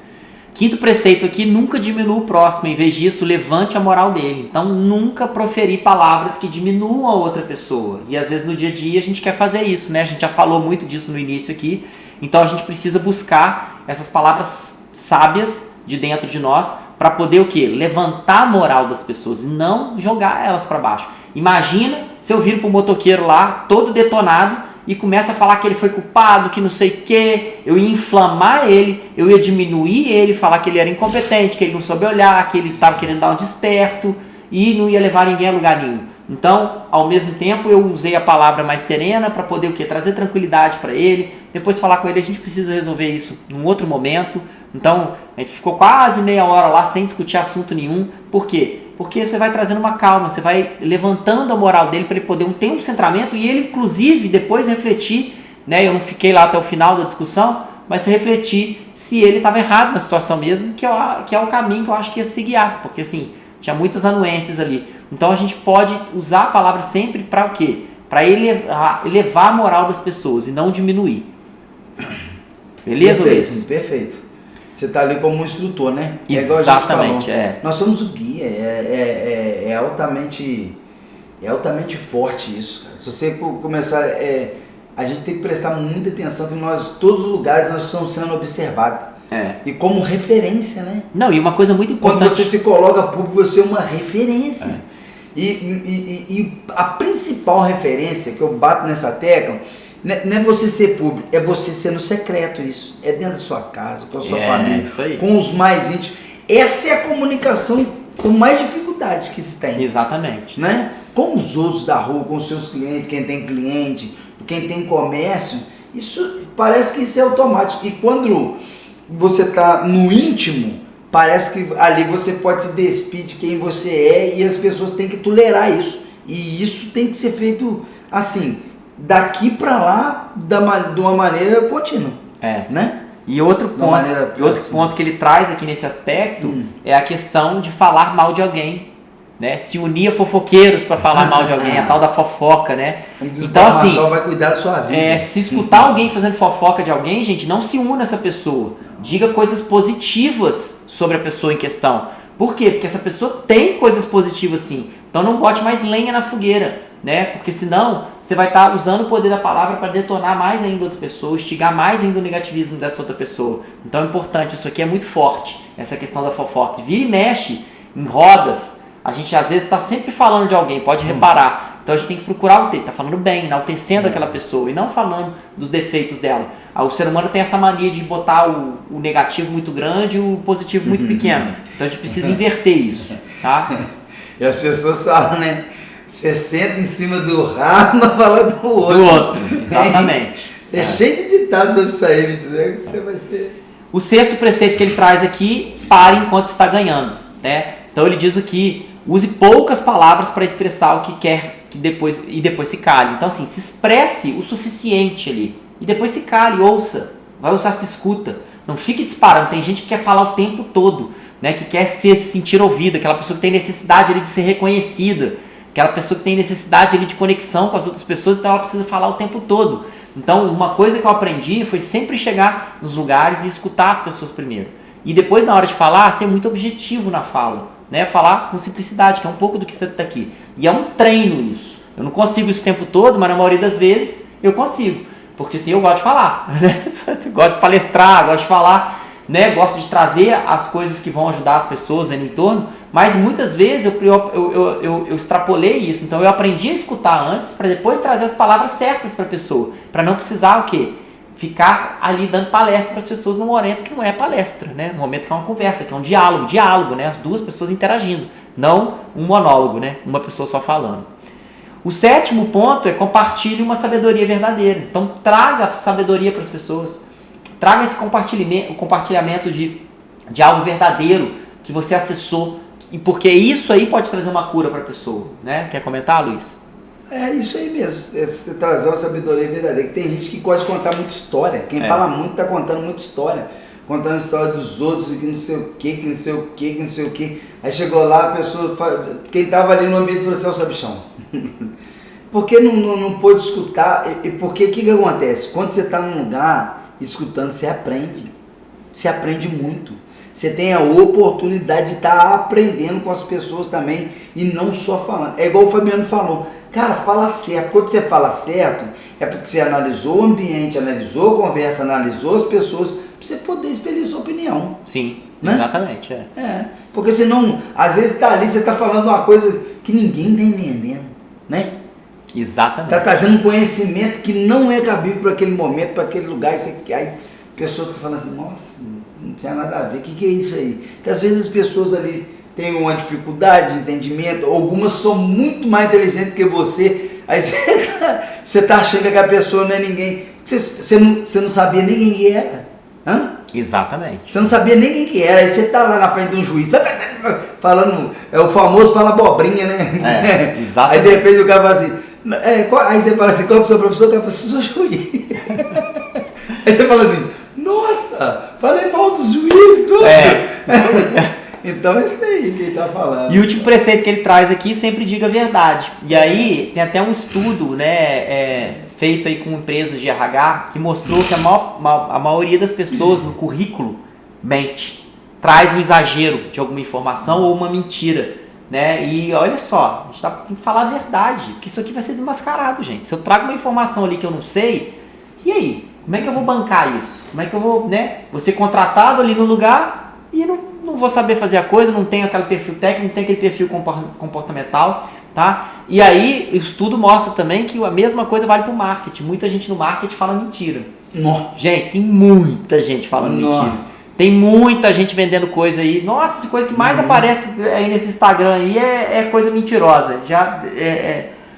Speaker 2: Quinto preceito aqui, nunca diminua o próximo, em vez disso, levante a moral dele. Então, nunca proferir palavras que diminuam a outra pessoa. E às vezes no dia a dia a gente quer fazer isso, né? A gente já falou muito disso no início aqui. Então a gente precisa buscar essas palavras sábias de dentro de nós para poder o quê? Levantar a moral das pessoas e não jogar elas para baixo. Imagina se eu viro pro motoqueiro lá, todo detonado, e começa a falar que ele foi culpado, que não sei o quê, eu ia inflamar ele, eu ia diminuir ele, falar que ele era incompetente, que ele não soube olhar, que ele estava querendo dar um desperto e não ia levar ninguém a lugar nenhum. Então, ao mesmo tempo, eu usei a palavra mais serena para poder o quê? Trazer tranquilidade para ele, depois falar com ele, a gente precisa resolver isso num outro momento. Então, a gente ficou quase meia hora lá sem discutir assunto nenhum. Por quê? Porque você vai trazendo uma calma, você vai levantando a moral dele para ele poder ter um centramento e ele, inclusive, depois refletir, né? Eu não fiquei lá até o final da discussão, mas se refletir se ele estava errado na situação mesmo, que é o caminho que eu acho que ia se guiar, porque assim, tinha muitas anuências ali. Então a gente pode usar a palavra sempre para o quê? Para elevar a moral das pessoas e não diminuir. Beleza,
Speaker 1: Perfeito,
Speaker 2: Luiz?
Speaker 1: perfeito. Você está ali como um instrutor, né?
Speaker 2: Exatamente,
Speaker 1: Nós somos o guia, é altamente forte isso, cara. Se você começar, a gente tem que prestar muita atenção que todos os lugares nós estamos sendo observados. E como referência, né?
Speaker 2: Não, e uma coisa muito importante...
Speaker 1: Quando você se coloca público, você é uma referência. E a principal referência que eu bato nessa tecla não é você ser público, é você ser no secreto isso. É dentro da sua casa, com a sua família,
Speaker 2: isso aí.
Speaker 1: com os mais íntimos. Essa é a comunicação com mais dificuldade que se tem.
Speaker 2: Exatamente.
Speaker 1: Né? Com os outros da rua, com os seus clientes, quem tem cliente, quem tem comércio, isso parece que isso é automático. E quando você está no íntimo, parece que ali você pode se despir de quem você é e as pessoas têm que tolerar isso. E isso tem que ser feito assim, daqui para lá, de uma maneira contínua. Né?
Speaker 2: E outro ponto que ele traz aqui nesse aspecto é a questão de falar mal de alguém. Né? Se unir a fofoqueiros para falar mal de alguém, a tal da fofoca, né?
Speaker 1: Então assim, vai cuidar da sua vida.
Speaker 2: Se escutar alguém fazendo fofoca de alguém, gente, não se una a essa pessoa. Diga coisas positivas sobre a pessoa em questão. Por quê? Porque essa pessoa tem coisas positivas sim. Então não bote mais lenha na fogueira, né? Porque senão você vai estar usando o poder da palavra para detonar mais ainda outra pessoa, instigar mais ainda o negativismo dessa outra pessoa. Então é importante, isso aqui é muito forte, essa questão da fofoca. Vira e mexe em rodas. A gente às vezes está sempre falando de alguém, pode reparar. Então a gente tem que procurar tá falando bem, enaltecendo aquela pessoa e não falando dos defeitos dela. O ser humano tem essa mania de botar o negativo muito grande e o positivo muito pequeno. Então a gente precisa inverter isso, tá?
Speaker 1: E as pessoas falam, né? Você senta em cima do rabo para falar do outro.
Speaker 2: Do outro, exatamente.
Speaker 1: É cheio de ditados sobre isso aí, né? Você vai ser...
Speaker 2: O sexto preceito que ele traz aqui, pare enquanto está ganhando, né? Então ele diz aqui, use poucas palavras para expressar o que quer e depois se cale. Então assim, se expresse o suficiente ali e depois se cale, ouça, vai usar sua escuta. Não fique disparando, tem gente que quer falar o tempo todo, né? Que quer se sentir ouvida, aquela pessoa que tem necessidade ali de ser reconhecida, aquela pessoa que tem necessidade ali de conexão com as outras pessoas, então ela precisa falar o tempo todo. Então uma coisa que eu aprendi foi sempre chegar nos lugares e escutar as pessoas primeiro. E depois na hora de falar, ser muito objetivo na fala. Né, falar com simplicidade, que é um pouco do que você está aqui. E é um treino isso. Eu não consigo isso o tempo todo, mas na maioria das vezes eu consigo. Porque assim, eu gosto de falar. Né? Gosto de palestrar, gosto de falar, né? Gosto de trazer as coisas que vão ajudar as pessoas no entorno. Mas muitas vezes eu extrapolei isso. Então eu aprendi a escutar antes para depois trazer as palavras certas para a pessoa. Para não precisar o quê? Ficar ali dando palestra para as pessoas num momento que não é palestra, né? No momento que é uma conversa, que é um diálogo, né? As duas pessoas interagindo, não um monólogo, né? Uma pessoa só falando. O sétimo ponto é compartilhe uma sabedoria verdadeira. Então traga sabedoria para as pessoas, traga esse compartilhamento de algo verdadeiro que você acessou, porque isso aí pode trazer uma cura para a pessoa, né? Quer comentar, Luiz?
Speaker 1: É isso aí mesmo, você trazer uma sabedoria verdadeira, que tem gente que gosta de contar muita história, quem fala muito está contando muita história, contando a história dos outros, que não sei o que, que não sei o que, que não sei o que, aí chegou lá, a pessoa, quem estava ali no ambiente falou assim, sabichão, porque não pôde escutar, e porque o que acontece, quando você está num lugar escutando, você aprende muito, você tem a oportunidade de estar aprendendo com as pessoas também, e não só falando, é igual o Fabiano falou, cara, fala certo. Quando você fala certo, é porque você analisou o ambiente, analisou a conversa, analisou as pessoas, para você poder expelir sua opinião.
Speaker 2: Sim,
Speaker 1: né?
Speaker 2: Exatamente.
Speaker 1: Porque senão, às vezes está ali, você está falando uma coisa que ninguém está entendendo, né?
Speaker 2: Exatamente.
Speaker 1: Está trazendo um conhecimento que não é cabível para aquele momento, para aquele lugar, aí a pessoa está falando assim, nossa, não tinha nada a ver, o que é isso aí? Porque às vezes as pessoas ali tem uma dificuldade de entendimento, algumas são muito mais inteligentes que você, aí você tá achando que a pessoa não é ninguém, você não sabia nem quem que era,
Speaker 2: Exatamente.
Speaker 1: Você não sabia nem quem que era, aí você tá lá na frente de um juiz, falando, o famoso fala abobrinha, né?
Speaker 2: Exatamente.
Speaker 1: Aí de repente o cara fala assim, aí você fala assim, qual é o seu professor? O cara fala assim, sou juiz. Aí você fala assim, nossa, falei mal dos juízes, tudo. Então é isso aí que ele tá falando.
Speaker 2: E o último preceito que ele traz aqui, sempre diga a verdade. E aí tem até um estudo, né, feito aí com empresas de RH que mostrou que a maioria das pessoas no currículo mente, traz um exagero de alguma informação ou uma mentira, né? E olha só, a gente tem que falar a verdade, porque isso aqui vai ser desmascarado, gente. Se eu trago uma informação ali que eu não sei, e aí? Como é que eu vou bancar isso? Como é que eu vou, né? Vou ser contratado ali no lugar e não vou saber fazer a coisa, não tenho aquele perfil técnico, não tenho aquele perfil comportamental, tá? E aí, o estudo mostra também que a mesma coisa vale para o marketing. Muita gente no marketing fala mentira.
Speaker 1: Nossa.
Speaker 2: Gente, tem muita gente falando mentira. Tem muita gente vendendo coisa aí. Nossa, essa coisa que mais aparece aí nesse Instagram aí é coisa mentirosa. Já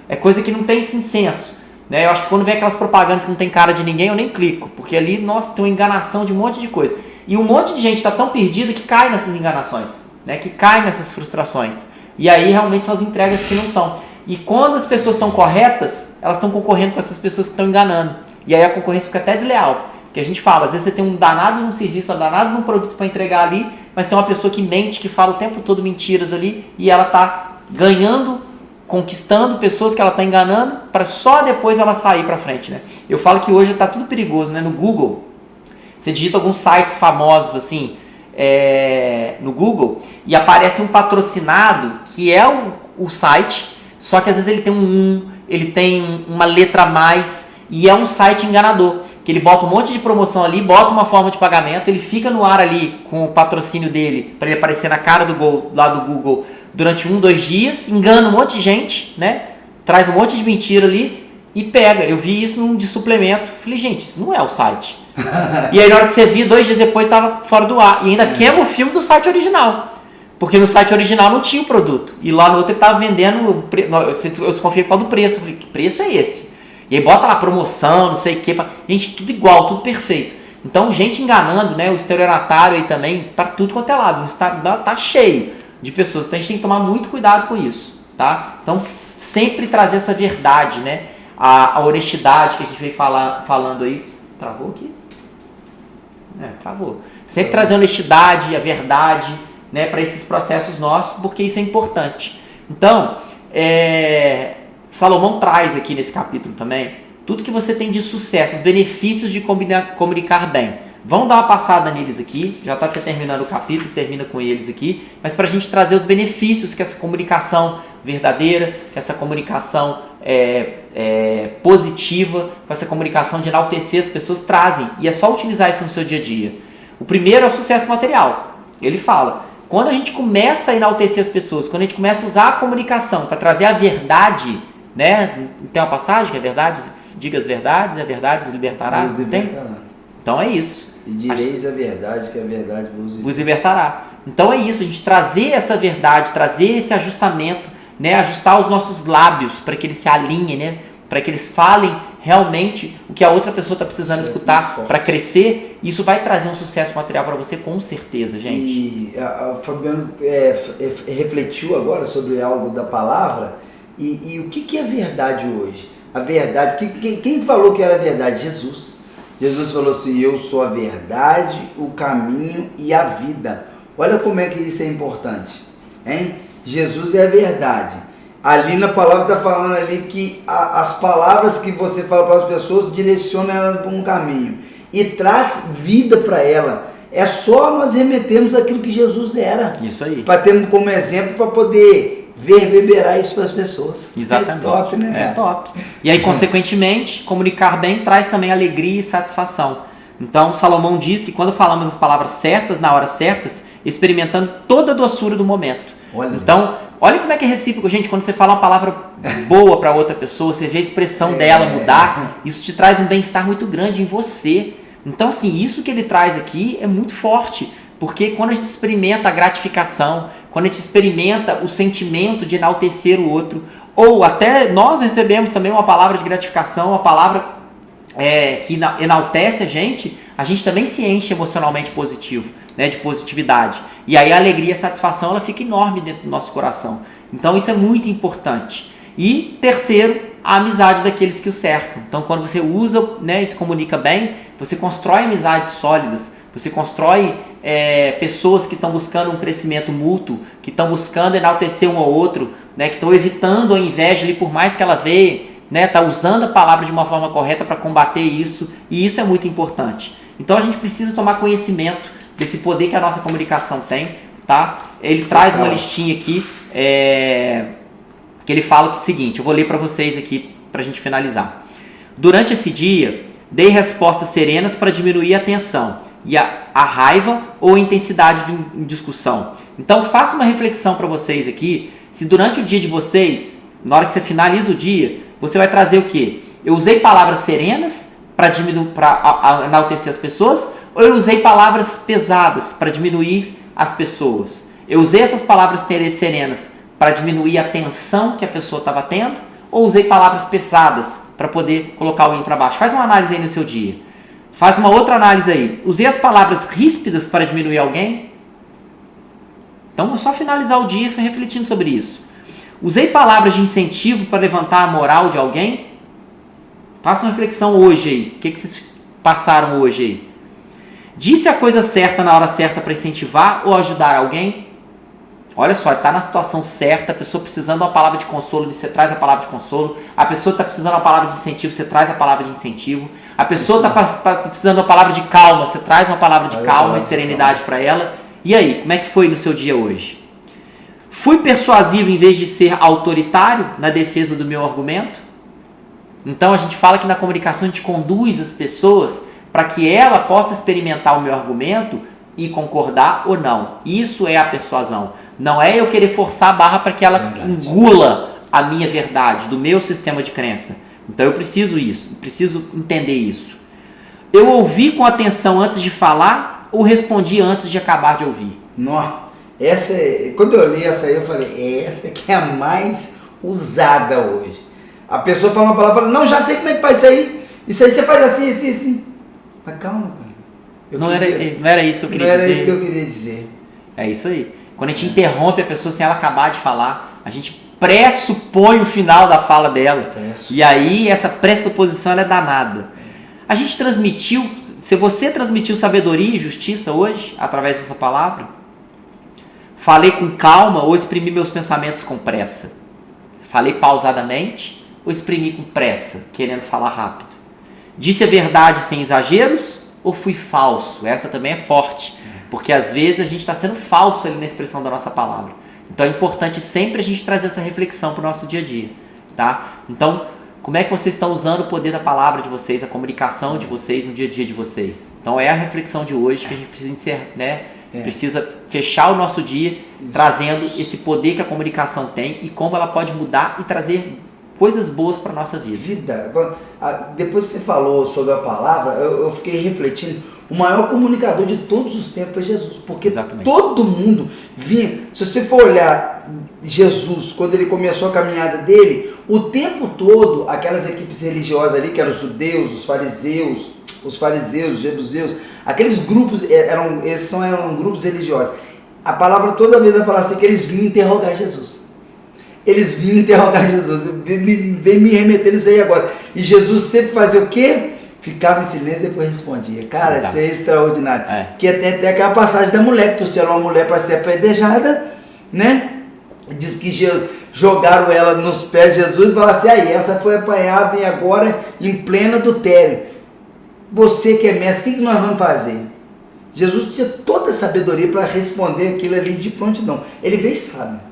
Speaker 2: é coisa que não tem senso. Né? Eu acho que quando vem aquelas propagandas que não tem cara de ninguém, eu nem clico. Porque ali, nossa, tem uma enganação de um monte de coisa. E um monte de gente está tão perdida que cai nessas enganações. Né? Que cai nessas frustrações. E aí, realmente, são as entregas que não são. E quando as pessoas estão corretas, elas estão concorrendo com essas pessoas que estão enganando. E aí a concorrência fica até desleal. Que a gente fala, às vezes você tem um danado num serviço, um danado num produto para entregar ali, mas tem uma pessoa que mente, que fala o tempo todo mentiras ali, e ela está ganhando, conquistando pessoas que ela está enganando, para só depois ela sair para frente, né? Eu falo que hoje está tudo perigoso, né? No Google, você digita alguns sites famosos assim, no Google, e aparece um patrocinado, que é o site, só que às vezes ele tem ele tem uma letra a mais, e é um site enganador, que ele bota um monte de promoção ali, bota uma forma de pagamento, ele fica no ar ali com o patrocínio dele, para ele aparecer na cara lá do Google durante 1, 2 dias, engana um monte de gente, né? Traz um monte de mentira ali e pega. Eu vi isso num de suplemento, falei, gente, isso não é o site. E aí na hora que você via, 2 dias depois estava fora do ar, e ainda queima o filme do site original. Porque no site original não tinha o produto, e lá no outro ele estava vendendo, eu desconfiei por causa do preço, eu falei, que preço é esse? E aí bota lá promoção, não sei o que, gente, tudo igual, tudo perfeito. Então, gente enganando, né? O estelionatário aí também, para tudo quanto é lado, tá cheio de pessoas. Então a gente tem que tomar muito cuidado com isso, tá? Então, sempre trazer essa verdade, né? A honestidade que a gente veio falando aí. Travou aqui? Travou. Sempre trazer a honestidade, a verdade, né? Para esses processos nossos, porque isso é importante. Então, Salomão traz aqui nesse capítulo também tudo que você tem de sucesso, os benefícios de comunicar bem. Vamos dar uma passada neles aqui, já está terminando o capítulo, termina com eles aqui, mas para a gente trazer os benefícios que essa comunicação verdadeira, que essa comunicação positiva, que essa comunicação de enaltecer as pessoas trazem, e é só utilizar isso no seu dia a dia. O primeiro é o sucesso material. Ele fala, quando a gente começa a enaltecer as pessoas, quando a gente começa a usar a comunicação para trazer a verdade, né? Tem uma passagem que é verdade, diga as verdades, e a verdade os libertará. Tem? Então é isso.
Speaker 1: E direis a verdade, que a verdade
Speaker 2: vos libertará. Então é isso, a gente trazer essa verdade, trazer esse ajustamento, né? Ajustar os nossos lábios para que eles se alinhem, né? Para que eles falem realmente o que a outra pessoa está precisando escutar para crescer. Isso vai trazer um sucesso material para você, com certeza, gente.
Speaker 1: E a Fabiano refletiu agora sobre algo da palavra. E o que é verdade hoje? A verdade, quem falou que era verdade? Jesus. Jesus falou assim, eu sou a verdade, o caminho e a vida. Olha como é que isso é importante, hein? Jesus é a verdade. Ali na palavra está falando ali que as palavras que você fala para as pessoas direcionam elas para um caminho e traz vida para ela. É só nós remetermos aquilo que Jesus era.
Speaker 2: Isso aí.
Speaker 1: Para termos como exemplo, para poder reverberar isso para as pessoas.
Speaker 2: Exatamente.
Speaker 1: É top, né?
Speaker 2: É top. E aí, consequentemente, comunicar bem traz também alegria e satisfação. Então, Salomão diz que quando falamos as palavras certas, na hora certas, experimentando toda a doçura do momento. Então, olha como é que é recíproco, gente. Quando você fala uma palavra boa para outra pessoa, você vê a expressão dela mudar, isso te traz um bem-estar muito grande em você. Então, assim, isso que ele traz aqui é muito forte. Porque quando a gente experimenta a gratificação, quando a gente experimenta o sentimento de enaltecer o outro, ou até nós recebemos também uma palavra de gratificação, uma palavra que enaltece a gente também se enche emocionalmente positivo, né, de positividade. E aí a alegria e a satisfação ela fica enorme dentro do nosso coração. Então isso é muito importante. E terceiro, a amizade daqueles que o cercam. Então, quando você usa, né, e se comunica bem, você constrói amizades sólidas, você constrói pessoas que estão buscando um crescimento mútuo, que estão buscando enaltecer um ao outro, né, que estão evitando a inveja ali, por mais que ela venha, né, tá usando a palavra de uma forma correta para combater isso, e isso é muito importante. Então a gente precisa tomar conhecimento desse poder que a nossa comunicação tem, tá? Ele traz uma listinha aqui, que ele fala que é o seguinte, eu vou ler para vocês aqui para a gente finalizar. Durante esse dia, dei respostas serenas para diminuir a tensão e a raiva ou a intensidade de uma discussão. Então faça uma reflexão para vocês aqui, se durante o dia de vocês, na hora que você finaliza o dia, você vai trazer o quê? Eu usei palavras serenas para enaltecer as pessoas, ou eu usei palavras pesadas para diminuir as pessoas? Eu usei essas palavras serenas para diminuir a tensão que a pessoa estava tendo, ou usei palavras pesadas para poder colocar alguém para baixo? Faz uma análise aí no seu dia. Faz uma outra análise aí. Usei as palavras ríspidas para diminuir alguém? Então é só finalizar o dia refletindo sobre isso. Usei palavras de incentivo para levantar a moral de alguém? Faça uma reflexão hoje aí. O que vocês passaram hoje aí? Disse a coisa certa na hora certa para incentivar ou ajudar alguém? Olha só, está na situação certa, a pessoa precisando de uma palavra de consolo, você traz a palavra de consolo. A pessoa está precisando de uma palavra de incentivo, você traz a palavra de incentivo. A pessoa está precisando de uma palavra de calma, você traz uma palavra de calma e serenidade para ela. E aí, como é que foi no seu dia hoje? Fui persuasivo em vez de ser autoritário na defesa do meu argumento? Então a gente fala que na comunicação a gente conduz as pessoas para que ela possa experimentar o meu argumento e concordar ou não. Isso é a persuasão. Não é eu querer forçar a barra para que ela engula a minha verdade, do meu sistema de crença. Então eu preciso entender isso. Eu ouvi com atenção antes de falar ou respondi antes de acabar de ouvir?
Speaker 1: Nossa, quando eu li essa aí, eu falei, essa que é a mais usada hoje. A pessoa fala uma palavra, não, já sei como é que faz isso aí. Isso aí você faz assim, assim, assim. Mas calma, cara.
Speaker 2: Não era isso que eu queria dizer.
Speaker 1: Não era isso que eu queria dizer.
Speaker 2: É isso aí. Quando a gente interrompe a pessoa sem ela acabar de falar, a gente pressupõe o final da fala dela. E aí essa pressuposição ela é danada. A gente transmitiu, se você transmitiu sabedoria e justiça hoje, através dessa palavra, falei com calma ou exprimi meus pensamentos com pressa? Falei pausadamente ou exprimi com pressa, querendo falar rápido? Disse a verdade sem exageros ou fui falso? Essa também é forte, porque às vezes a gente está sendo falso ali na expressão da nossa palavra. Então é importante sempre a gente trazer essa reflexão para o nosso dia a dia, tá? Então, como é que vocês estão usando o poder da palavra de vocês, a comunicação de vocês no dia a dia de vocês? Então é a reflexão de hoje que a gente precisa precisa fechar o nosso dia trazendo esse poder que a comunicação tem e como ela pode mudar e trazer coisas boas para a nossa vida.
Speaker 1: Agora, depois que você falou sobre a palavra, eu fiquei refletindo. O maior comunicador de todos os tempos foi Jesus, porque todo mundo vinha. Se você for olhar Jesus, quando ele começou a caminhada dele, o tempo todo, aquelas equipes religiosas ali, que eram os judeus, os fariseus, os jebuseus, aqueles grupos, eram grupos religiosos. A palavra toda vez vai falar assim, que eles vinham interrogar Jesus. Eles vinham interrogar Jesus. Vem me remeter nisso aí agora. E Jesus sempre fazia o quê? Ficava em silêncio e depois respondia. Cara, isso é extraordinário. Que tem até aquela passagem da mulher, que trouxeram uma mulher para ser apedrejada, né? Diz que jogaram ela nos pés de Jesus e falaram assim, aí, essa foi apanhada e agora em pleno adultério. Você que é mestre, o que nós vamos fazer? Jesus tinha toda a sabedoria para responder aquilo ali de prontidão. Ele veio sábio.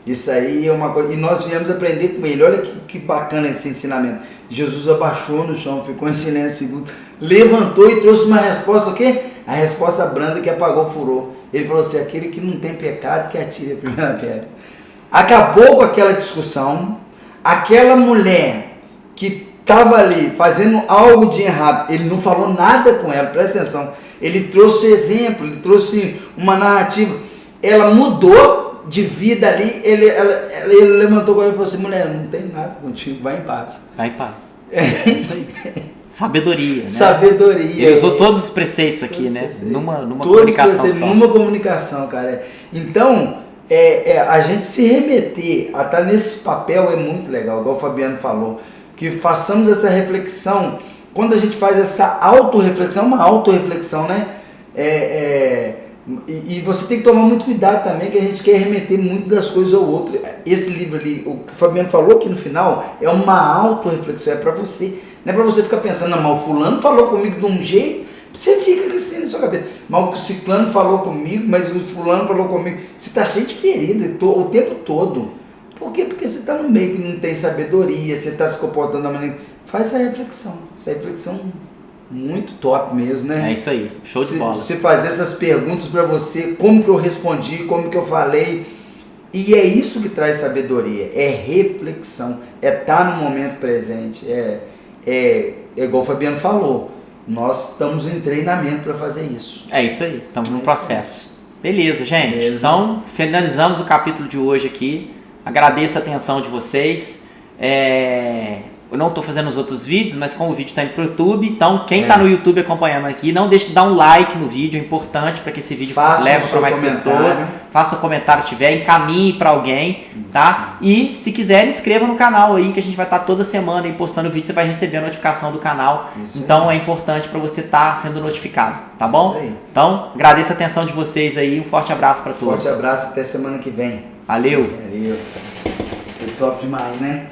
Speaker 1: Isso aí é uma coisa, e nós viemos aprender com ele. Olha que bacana esse ensinamento. Jesus abaixou no chão, ficou em silêncio segundo, levantou e trouxe uma resposta, o quê? A resposta branda que apagou o furor. Ele falou assim, aquele que não tem pecado que atire a primeira pedra. Acabou com aquela discussão. Aquela mulher que estava ali fazendo algo de errado, ele não falou nada com ela, presta atenção. Ele trouxe exemplo, ele trouxe uma narrativa. Ela mudou de vida ali, ele levantou com ela e falou assim, mulher, não tem nada contigo, vai em paz.
Speaker 2: Vai em paz. É isso aí. Sabedoria, né?
Speaker 1: Sabedoria.
Speaker 2: Ele usou todos os preceitos aqui, né? Numa comunicação só.
Speaker 1: Numa comunicação, cara. Então, a gente se remeter a estar nesse papel é muito legal, igual o Fabiano falou. que façamos essa reflexão. Quando a gente faz essa autorreflexão, uma autorreflexão, né? E você tem que tomar muito cuidado também, que a gente quer remeter muito das coisas ao outro. Esse livro ali, o que o Fabiano falou aqui no final, é uma autorreflexão, é para você. Não é para você ficar pensando, não, mas o fulano falou comigo de um jeito, você fica assim na sua cabeça. Mas o ciclano falou comigo, mas o fulano falou comigo. Você está cheio de ferida o tempo todo. Por quê? Porque você está no meio que não tem sabedoria, você está se comportando da maneira... Faz essa reflexão muito top mesmo, né?
Speaker 2: É isso aí, show de bola.
Speaker 1: Você fazer essas perguntas para você, como que eu respondi, como que eu falei, e é isso que traz sabedoria, é reflexão, é estar no momento presente, é igual o Fabiano falou, nós estamos em treinamento para fazer isso.
Speaker 2: É isso aí, estamos no processo. Beleza, gente, então finalizamos o capítulo de hoje aqui, agradeço a atenção de vocês, eu não estou fazendo os outros vídeos, mas como o vídeo está indo para o YouTube, então quem está no YouTube acompanhando aqui, não deixe de dar um like no vídeo, é importante para que esse vídeo leve para mais pessoas. Faça um comentário se tiver, encaminhe para alguém, tá? E se quiser, inscreva no canal aí, que a gente vai estar toda semana aí postando vídeo, você vai receber a notificação do canal. Então é importante para você estar sendo notificado, tá bom? Então, agradeço a atenção de vocês aí, um forte abraço para todos.
Speaker 1: Forte abraço, até semana que vem.
Speaker 2: Valeu!
Speaker 1: Valeu. Foi top demais, né?